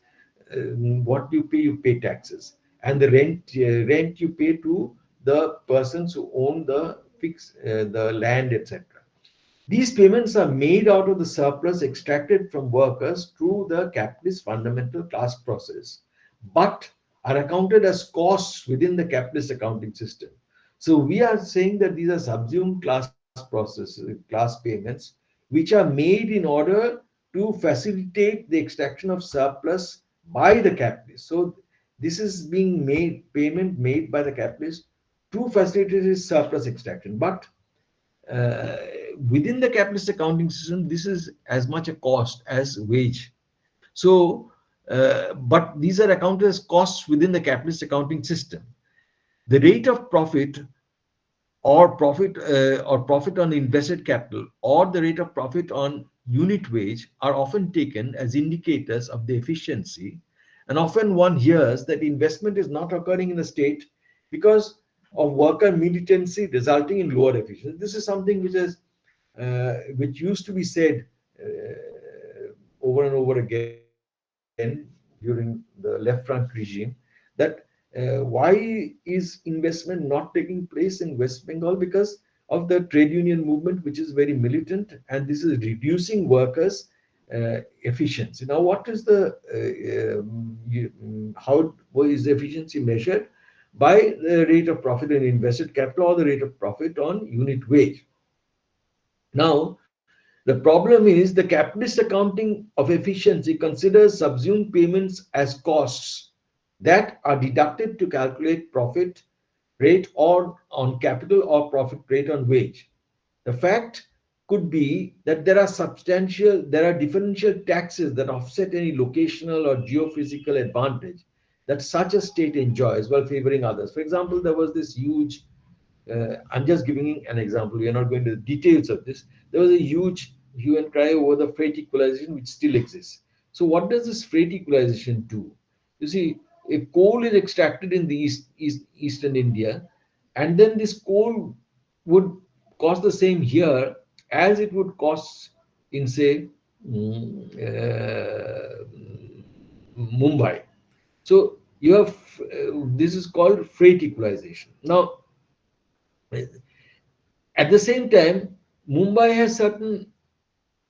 What you pay taxes, and the rent you pay to the persons who own the land, etc. These payments are made out of the surplus extracted from workers through the capitalist fundamental class process, but are accounted as costs within the capitalist accounting system. So we are saying that these are subsumed class processes, class payments, which are made in order to facilitate the extraction of surplus by the capitalist. So this is being made, payment made by the capitalist to facilitate his surplus extraction. But uh, within the capitalist accounting system, this is as much a cost as wage. So, but these are accounted as costs within the capitalist accounting system. The rate of profit or profit on invested capital or the rate of profit on unit wage are often taken as indicators of the efficiency, and often one hears that investment is not occurring in the state because of worker militancy resulting in lower efficiency. This is something which used to be said over and over again during the left front regime, that why is investment not taking place in West Bengal? Because of the trade union movement, which is very militant, and this is reducing workers' efficiency. Now, what is how is efficiency measured? By the rate of profit on invested capital or the rate of profit on unit wage. Now, the problem is the capitalist accounting of efficiency considers subsumed payments as costs that are deducted to calculate profit rate or on capital or profit rate on wage. The fact could be that there are differential taxes that offset any locational or geophysical advantage that such a state enjoys while favoring others. For example, there was this huge I'm just giving an example. We are not going to the details of this. There was a huge hue and cry over the freight equalization, which still exists. So, what does this freight equalization do? You see, if coal is extracted in the eastern India, and then this coal would cost the same here as it would cost in, say, Mumbai. So, you have this is called freight equalization. Now, at the same time, Mumbai has certain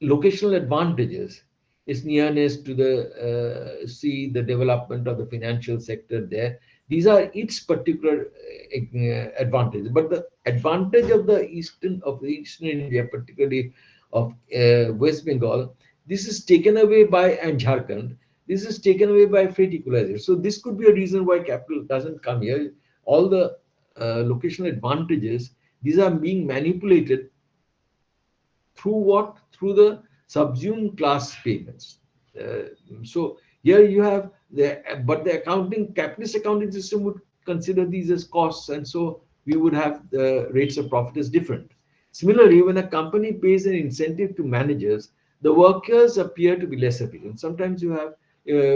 locational advantages. Its nearness to the sea, the development of the financial sector there. These are its particular advantages. But the advantage of the eastern India, particularly of West Bengal, this is taken away by, and Jharkhand. This is taken away by freight equalizer. So this could be a reason why capital doesn't come here. All the locational advantages, these are being manipulated through what? Through the subsumed class payments. So here you have but the capitalist accounting system would consider these as costs, and so we would have the rates of profit as different. Similarly, when a company pays an incentive to managers, the workers appear to be less efficient. Sometimes you have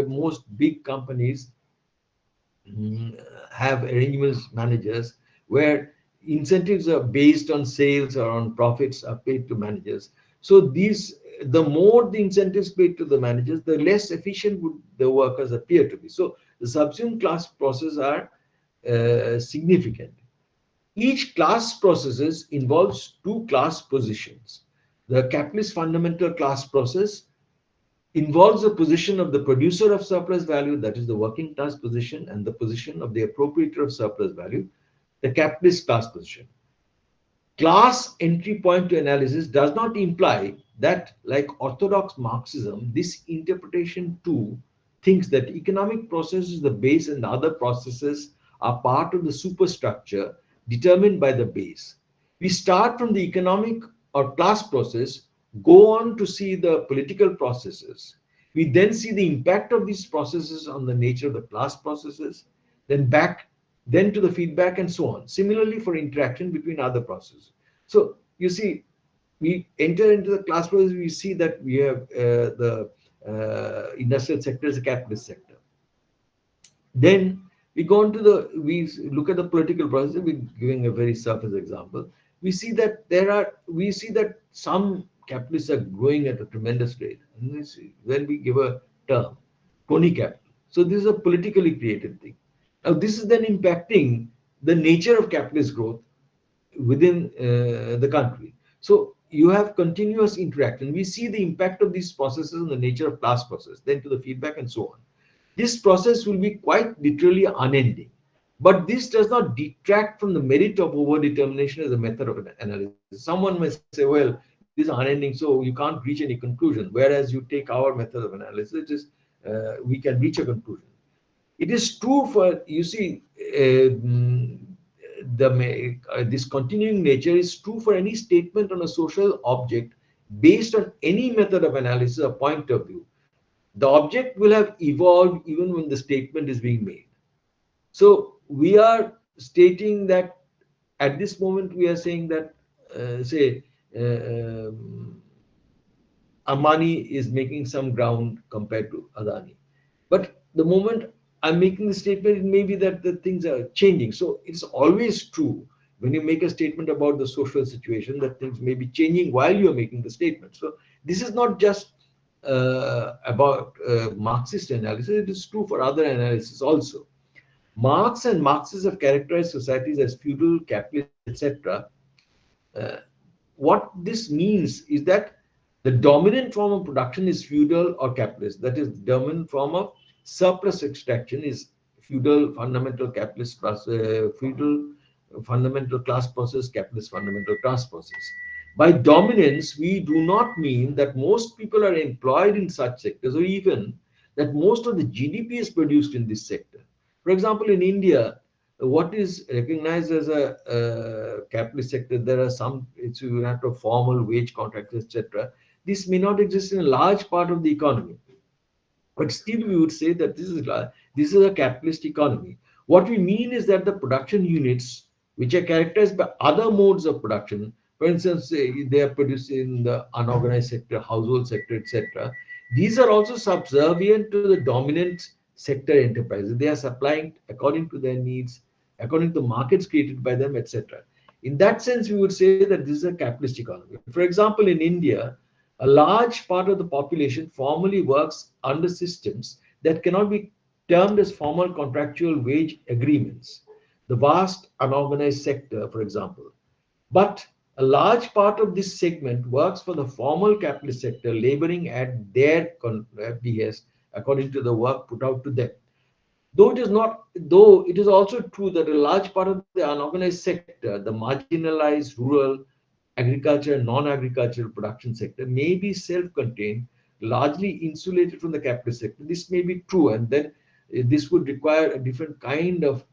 most big companies have arrangements managers where incentives are based on sales or on profits are paid to managers. So the more the incentives paid to the managers, the less efficient would the workers appear to be. So the subsumed class processes are significant. Each class processes involves two class positions. The capitalist fundamental class process involves the position of the producer of surplus value, that is the working class position, and the position of the appropriator of surplus value, the capitalist class position. Class entry point to analysis does not imply that, like orthodox Marxism, this interpretation too thinks that economic process is the base and other processes are part of the superstructure determined by the base. We start from the economic or class process, go on to see the political processes. We then see the impact of these processes on the nature of the class processes, then back then to the feedback, and so on. Similarly, for interaction between other processes. So you see, we enter into the class process, we see that we have the industrial sector is a capitalist sector. Then we go on to we look at the political process. We're giving a very surface example. We see that some capitalists are growing at a tremendous rate. And when we give a term, crony capital. So this is a politically created thing. Now this is then impacting the nature of capitalist growth within the country. So you have continuous interaction. We see the impact of these processes on the nature of class process, then to the feedback, and so on. This process will be quite literally unending. But this does not detract from the merit of overdetermination as a method of analysis. Someone may say, well, this is unending, so you can't reach any conclusion. Whereas you take our method of analysis, we can reach a conclusion. It is true for, you see, this continuing nature is true for any statement on a social object based on any method of analysis or point of view. The object will have evolved even when the statement is being made. So we are stating that at this moment we are saying that, say, Amani is making some ground compared to Adani. But the moment I'm making the statement, it may be that the things are changing. So it's always true when you make a statement about the social situation that things may be changing while you're making the statement. So this is not just about Marxist analysis, it is true for other analysis also. Marx and Marxists have characterized societies as feudal, capitalist, etc. What this means is that the dominant form of production is feudal or capitalist. That is, the dominant form of surplus extraction is feudal fundamental capitalist feudal fundamental class process, capitalist fundamental class process. By dominance, we do not mean that most people are employed in such sectors, or even that most of the GDP is produced in this sector. For example, in India, what is recognized as a capitalist sector, there are some, you have to formal wage contracts, etc. This may not exist in a large part of the economy. But still, we would say that this is a capitalist economy. What we mean is that the production units, which are characterized by other modes of production, for instance, they are produced in the unorganized sector, household sector, etc. These are also subservient to the dominant sector enterprises. They are supplying according to their needs, according to the markets created by them, etc. In that sense, we would say that this is a capitalist economy. For example, in India, a large part of the population formally works under systems that cannot be termed as formal contractual wage agreements. The vast unorganized sector, for example. But a large part of this segment works for the formal capitalist sector, laboring at their behest according to the work put out to them. Though it is also true that a large part of the unorganized sector, the marginalized rural agriculture and non-agricultural production sector, may be self-contained, largely insulated from the capitalist sector. This may be true, and then this would require a different kind of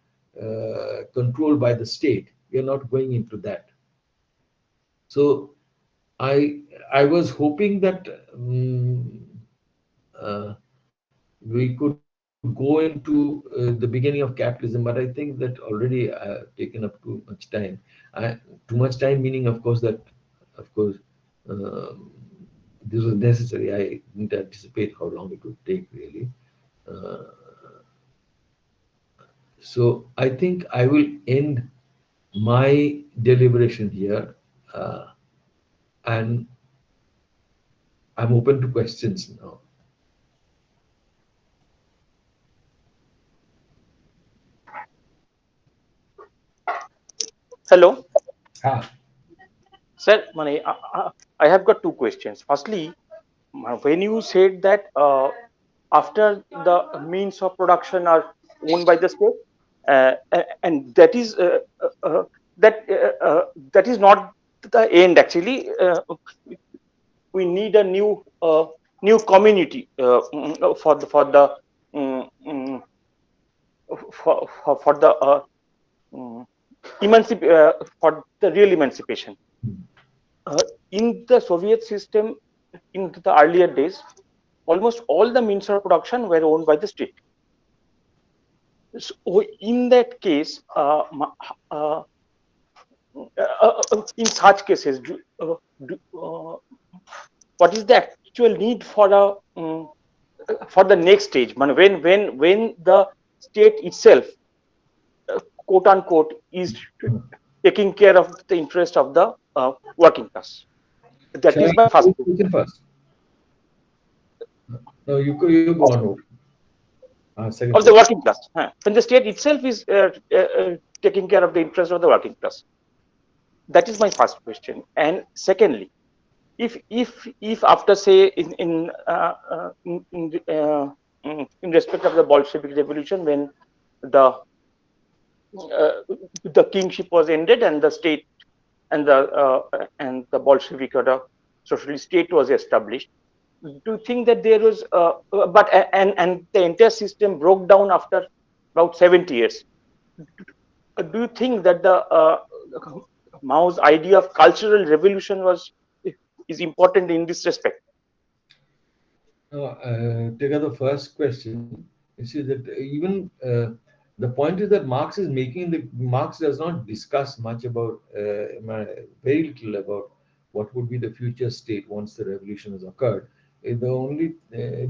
control by the state. We are not going into that. So I was hoping that we could go into the beginning of capitalism, but I think that already I have taken up too much time. Too much time meaning, of course, that this was necessary. I didn't anticipate how long it would take, really. So I think I will end my deliberation here, and I'm open to questions now. Hello, Ah. sir. I have got two questions. Firstly, when you said that after the means of production are owned by the state, and that is that is not the end. Actually, we need a new community for the mm, mm, for the mm, for the real emancipation. In the Soviet system, in the earlier days, almost all the means of production were owned by the state. So in that case, in such cases, do, what is the actual need for the next stage? When the state itself, quote unquote, is taking care of the interest of the working class. That Shall I is my first answer the question. question first? No, you go on. Second Of the question. working class. When the state itself is taking care of the interest of the working class. That is my first question. And secondly, if after say in respect of the Bolshevik revolution, when the the kingship was ended and the state and the Bolshevik or the socialist state was established, do you think that there was and the entire system broke down after about 70 years? Do you think that the Mao's idea of cultural revolution is important in this respect? Take out the first question. You see that even the point is that Marx is making the Marx does not discuss much about very little about what would be the future state once the revolution has occurred. The only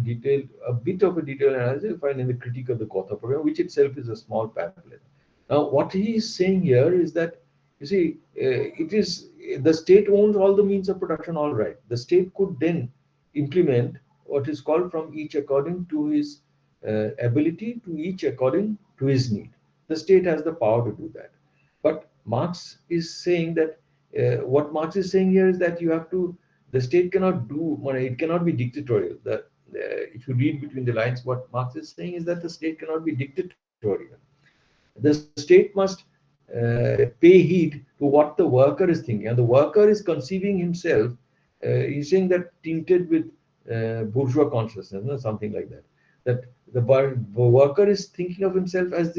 detail, a bit of a detailed analysis you find in the critique of the Gotha program, which itself is a small pamphlet. Now, what he is saying here is that you see, it is the state owns all the means of production. All right, the state could then implement what is called from each according to his ability, to each according to his need. The state has the power to do that. But Marx is saying that what Marx is saying here is that you have to, the state cannot do, it cannot be dictatorial. If you read between the lines, what Marx is saying is that the state cannot be dictatorial. The state must pay heed to what the worker is thinking, and the worker is conceiving himself. He's saying that tinted with bourgeois consciousness, something like that. That the worker is thinking of himself as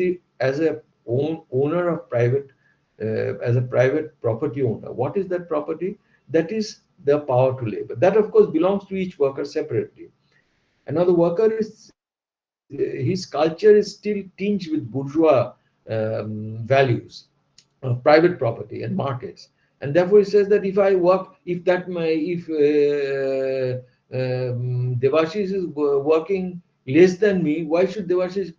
a owner of private, as a private property owner. What is that property? That is the power to labor. That of course belongs to each worker separately. And now the worker is his culture is still tinged with bourgeois values of private property and markets, and therefore he says that if I work, if Devashish is working less than me, why should Devashish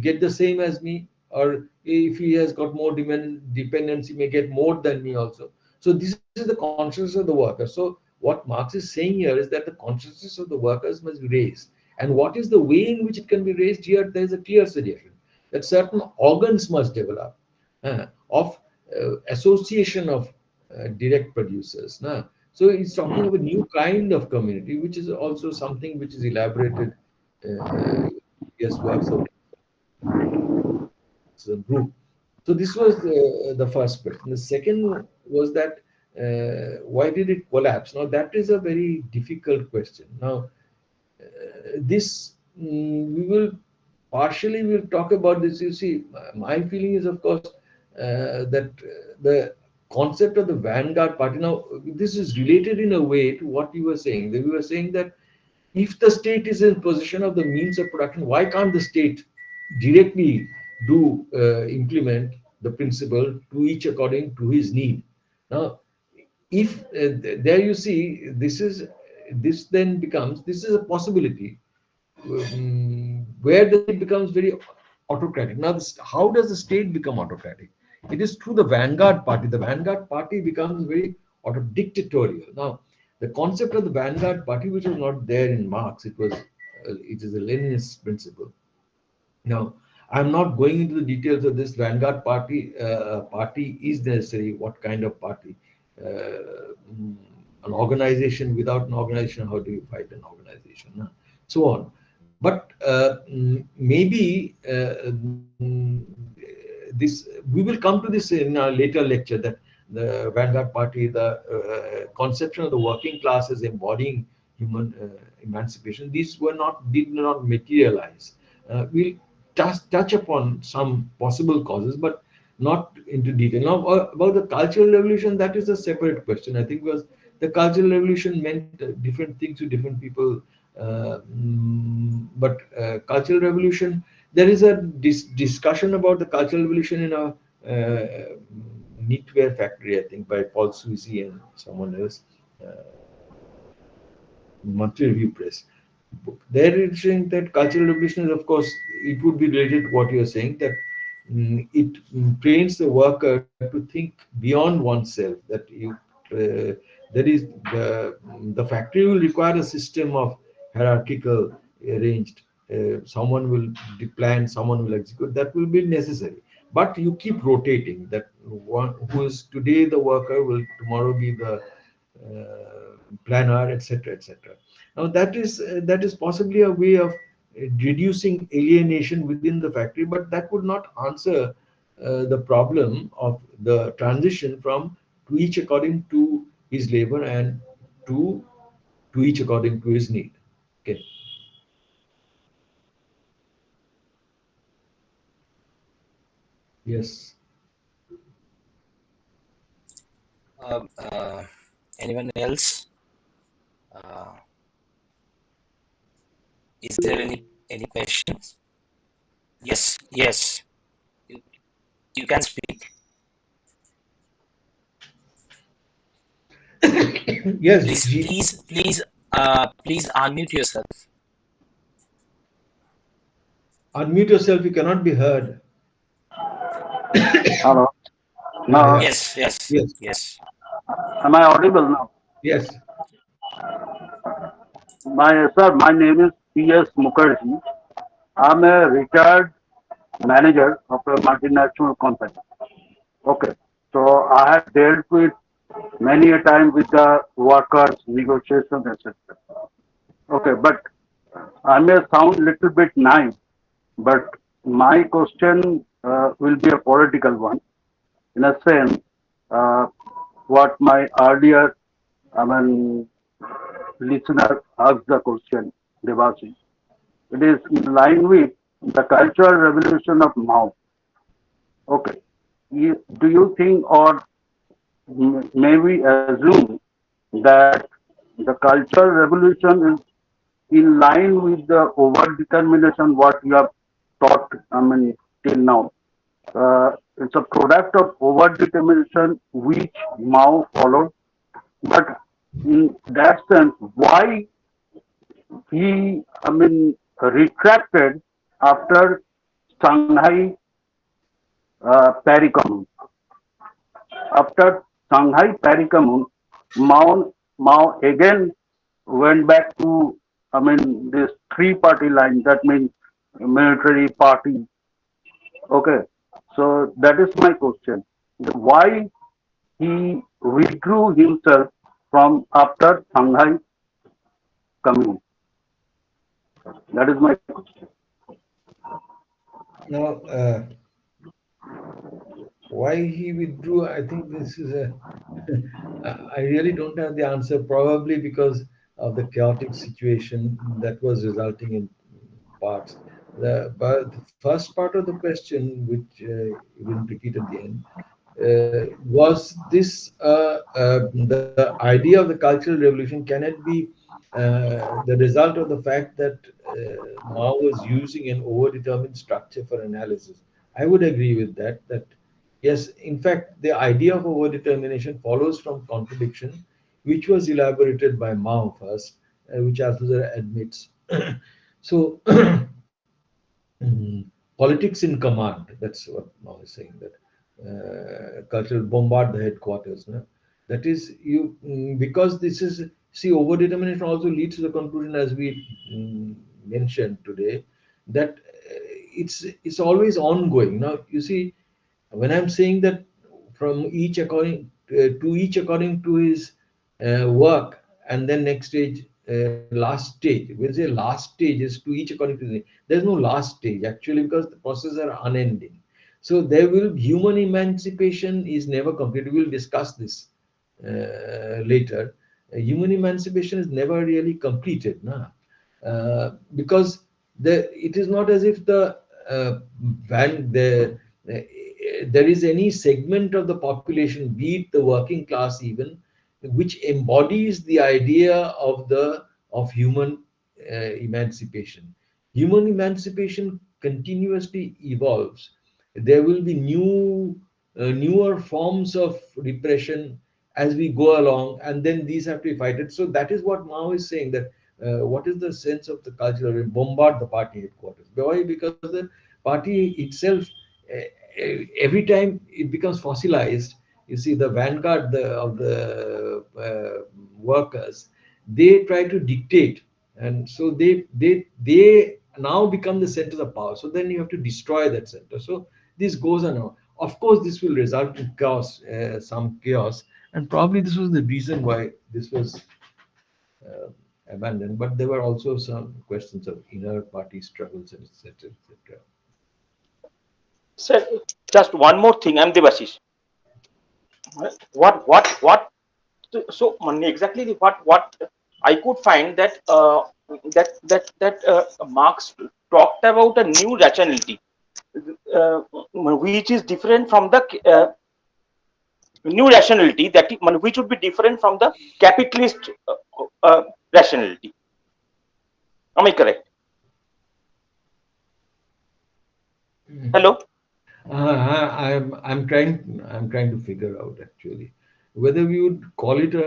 get the same as me? Or if he has got more dependence, he may get more than me also. So this is the consciousness of the worker. So what Marx is saying here is that the consciousness of the workers must be raised. And what is the way in which it can be raised? Here there is a clear suggestion that certain organs must develop of association of direct producers. So it's talking of a new kind of community, which is also something which is elaborated yes works of the group. So this was the first question. The second was that why did it collapse? Now that is a very difficult question. Now this we will partially we'll talk about this. You see, my feeling is of course that the concept of the vanguard party. Now this is related in a way to what you were saying. We were saying that if the state is in possession of the means of production, why can't the state directly do implement the principle to each according to his need? Now if there you see this then becomes, this is a possibility where the state becomes very autocratic. Now how does the state become autocratic? It is through the vanguard party. The vanguard party becomes very dictatorial. Now the concept of the vanguard party, which was not there in Marx, it is a Leninist principle. Now, I'm not going into the details of this vanguard party. Party is necessary. What kind of party? An organization, without an organization, how do you fight an organization? So on. But maybe this we will come to this in a later lecture, that the vanguard party, the conception of the working class as embodying human emancipation, these did not materialize. We'll touch upon some possible causes, but not into detail. Now, about the cultural revolution, that is a separate question. I think was the cultural revolution meant different things to different people. But cultural revolution there is a discussion about the cultural revolution in a knitwear factory, I think, by Paul Suisi and someone else, uh, Monthly Review Press book. There is saying that cultural revolution is, of course, it would be related to what you are saying, that it trains the worker to think beyond oneself, that you that is the factory will require a system of hierarchical arranged, someone will plan, someone will execute, that will be necessary, but you keep rotating, that one who is today the worker will tomorrow be the planner, etc., etc. Now that is possibly a way of reducing alienation within the factory, but that would not answer the problem of the transition from to each according to his labor and to to each according to his need. Okay. Yes. Uh, uh, Anyone else? Uh, is there any questions? Yes, yes. You, you can speak. Yes. Please unmute yourself. Unmute yourself. You cannot be heard. Hello. Yeah. Now, Yeah. Yes, yes, Yes. yes. am I audible now? Yes. My name is P.S. Mukherjee. I'm a retired manager of a multinational company. Okay. So I have dealt with many a time with the workers, negotiations, etc. Okay, but I may sound little bit naive, but my question will be a political one. In a sense, uh, what my earlier, I mean, listener asked the question, Devasi. It is in line with the cultural revolution of Mao. Okay. Do you think, or may we assume that the cultural revolution is in line with the over determination what you have taught, I mean, till now? It's a product of over determination which Mao followed. But in that sense, why he, I mean, retracted after Shanghai Paris Commune. After Shanghai Paris Commune, Mao again went back to, I mean, this three-party line. That means military party. Okay, so that is my question. Why he withdrew himself from after Shanghai Commune? That is my question. Now, why he withdrew, I think this is a I really don't have the answer, probably because of the chaotic situation that was resulting in parts. But the first part of the question, which you didn't repeat at the end, was this the idea of the cultural revolution, can it be the result of the fact that Mao was using an overdetermined structure for analysis? I would agree with that. That yes, in fact, the idea of overdetermination follows from contradiction, which was elaborated by Mao first, which Althusser admits. So, politics in command. That's what Mao is saying. That cultural bombard the headquarters. No? That is you because this is see overdetermination also leads to the conclusion, as we mentioned today, that it's always ongoing. Now you see, when I'm saying that from each according to each according to his work, and then next stage, last stage. We'll say last stage is to each according to the. There's no last stage actually, because the processes are unending. So there will human emancipation is never complete. We'll discuss this later. Human emancipation is never really completed, nah? Because it is not as if there is any segment of the population, be it the working class even, which embodies the idea of human emancipation. Human emancipation continuously evolves. There will be newer forms of repression as we go along, and then these have to be fighted. So that is what Mao is saying, that what is the sense of the culture? We bombard the party headquarters. Why? Because the party itself, every time it becomes fossilized, you see the vanguard of the workers, they try to dictate, and so they now become the centers of power. So then you have to destroy that center. So this goes on. Of course, this will result in chaos, some chaos, and probably this was the reason why this was uh, abandoned. But there were also some questions of inner party struggles, and etc. etc. Sir, just one more thing. I'm Devashish. What? So, exactly what I could find that Marx talked about a new rationality, which is different from the new rationality which would be different from the capitalist rationality. Am I correct? Hello. I'm trying to figure out actually whether we would call it a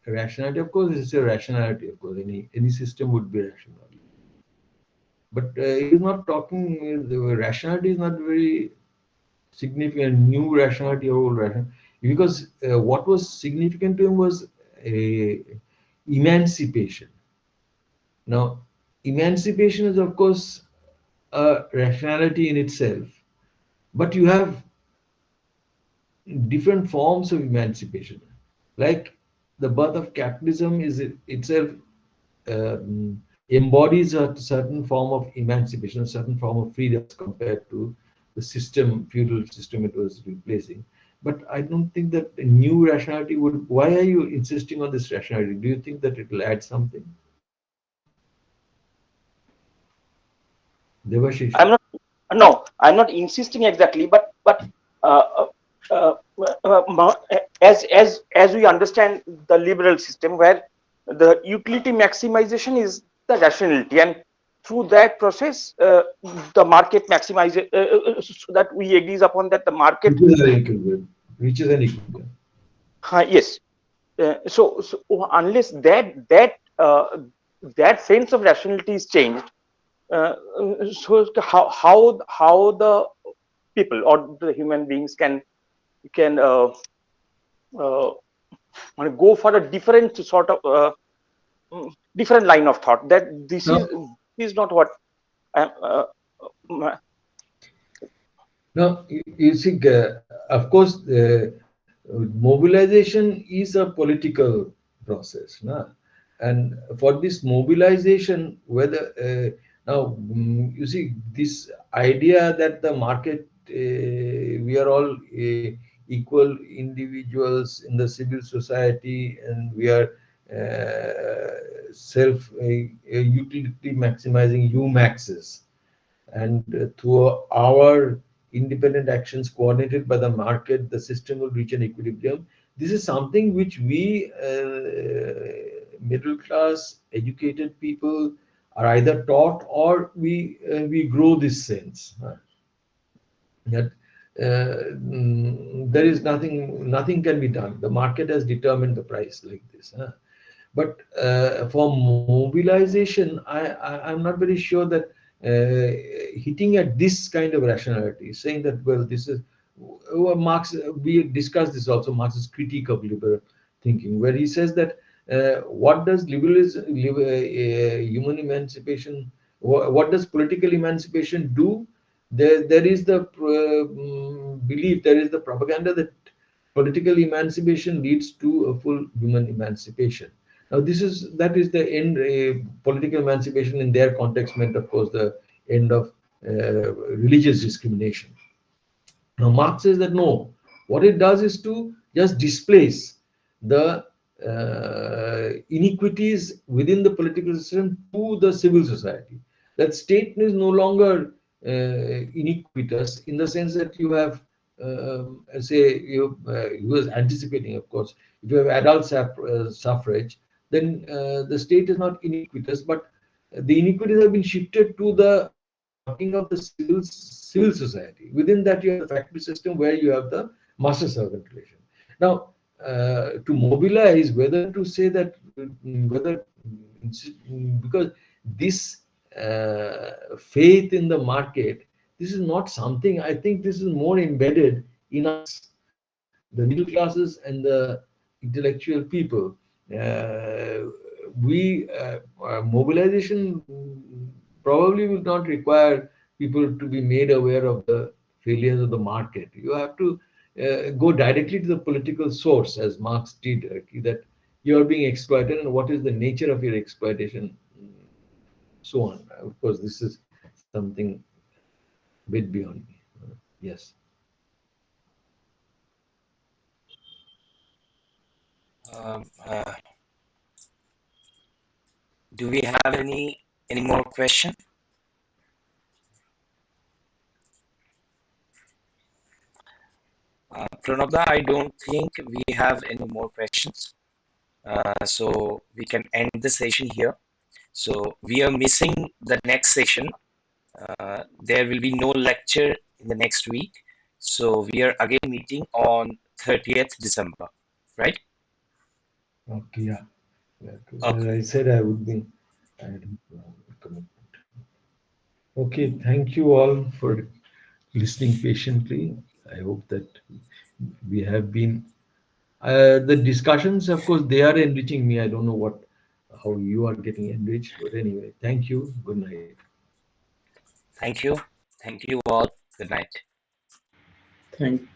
rationality. Of course, it's a rationality. Of course, any system would be rational. But it is not talking. The rationality is not very significant. New rationality or old rationality, because what was significant to him was emancipation. Now, emancipation is of course a rationality in itself, but you have different forms of emancipation. Like the birth of capitalism is itself embodies a certain form of emancipation, a certain form of freedom as compared to the system, feudal system it was replacing. But I don't think that a new rationality would. Why are you insisting on this rationality? Do you think that it will add something? Devashish. I'm not. No, I'm not insisting exactly, but uh, uh, as we understand the liberal system, where the utility maximization is the rationality, and through that process, the market maximizes. So that we agrees upon that the market. Which is an equilibrium. Yes. So unless that sense of rationality is changed, so how the people or the human beings can uh, go for a different sort of different line of thought, that this No, is not what no. You see, of course, mobilization is a political process, no? And for this mobilization, whether now you see this idea that the market, we are all equal individuals in the civil society, and we are self utility maximizing UMAXs, and through our independent actions coordinated by the market, the system will reach an equilibrium. This is something which we middle class educated people are either taught, or we grow this sense that there is nothing can be done. The market has determined the price like this. But for mobilization, I'm not very sure that hitting at this kind of rationality, saying that, well, this is Marx. We discussed this also. Marx's critique of liberal thinking, where he says that what does liberalism, human emancipation, what does political emancipation do? There is the belief, there is the propaganda that political emancipation leads to a full human emancipation. Now, that is the end. Political emancipation in their context meant, of course, the end of religious discrimination. Now, Marx says that no, what it does is to just displace the inequities within the political system to the civil society. That state is no longer iniquitous, in the sense that you have, say, he was anticipating, of course, if you have adult suffrage, then the state is not iniquitous, but the inequities have been shifted to the working of the civil society. Within that, you have the factory system where you have the master servant relation. Now, to mobilize, whether to say that whether because this faith in the market, this is not something. I think this is more embedded in us, the middle classes and the intellectual people. Mobilization probably will not require people to be made aware of the failures of the market. You have to go directly to the political source, as Marx did, that you are being exploited and what is the nature of your exploitation, so on. Of course, this is something a bit beyond me. Yes. Um, uh, do we have any more question? Pranabda, I don't think we have any more questions. So we can end the session here. So we are missing the next session. There will be no lecture in the next week. So we are again meeting on 30th December, right? Okay. Yeah. As Okay. I said, I would be. I had a commitment. Okay. Thank you all for listening patiently. I hope that we have been. The discussions, of course, they are enriching me. I don't know how you are getting enriched, but anyway, thank you. Good night. Thank you. Thank you all. Good night. Thank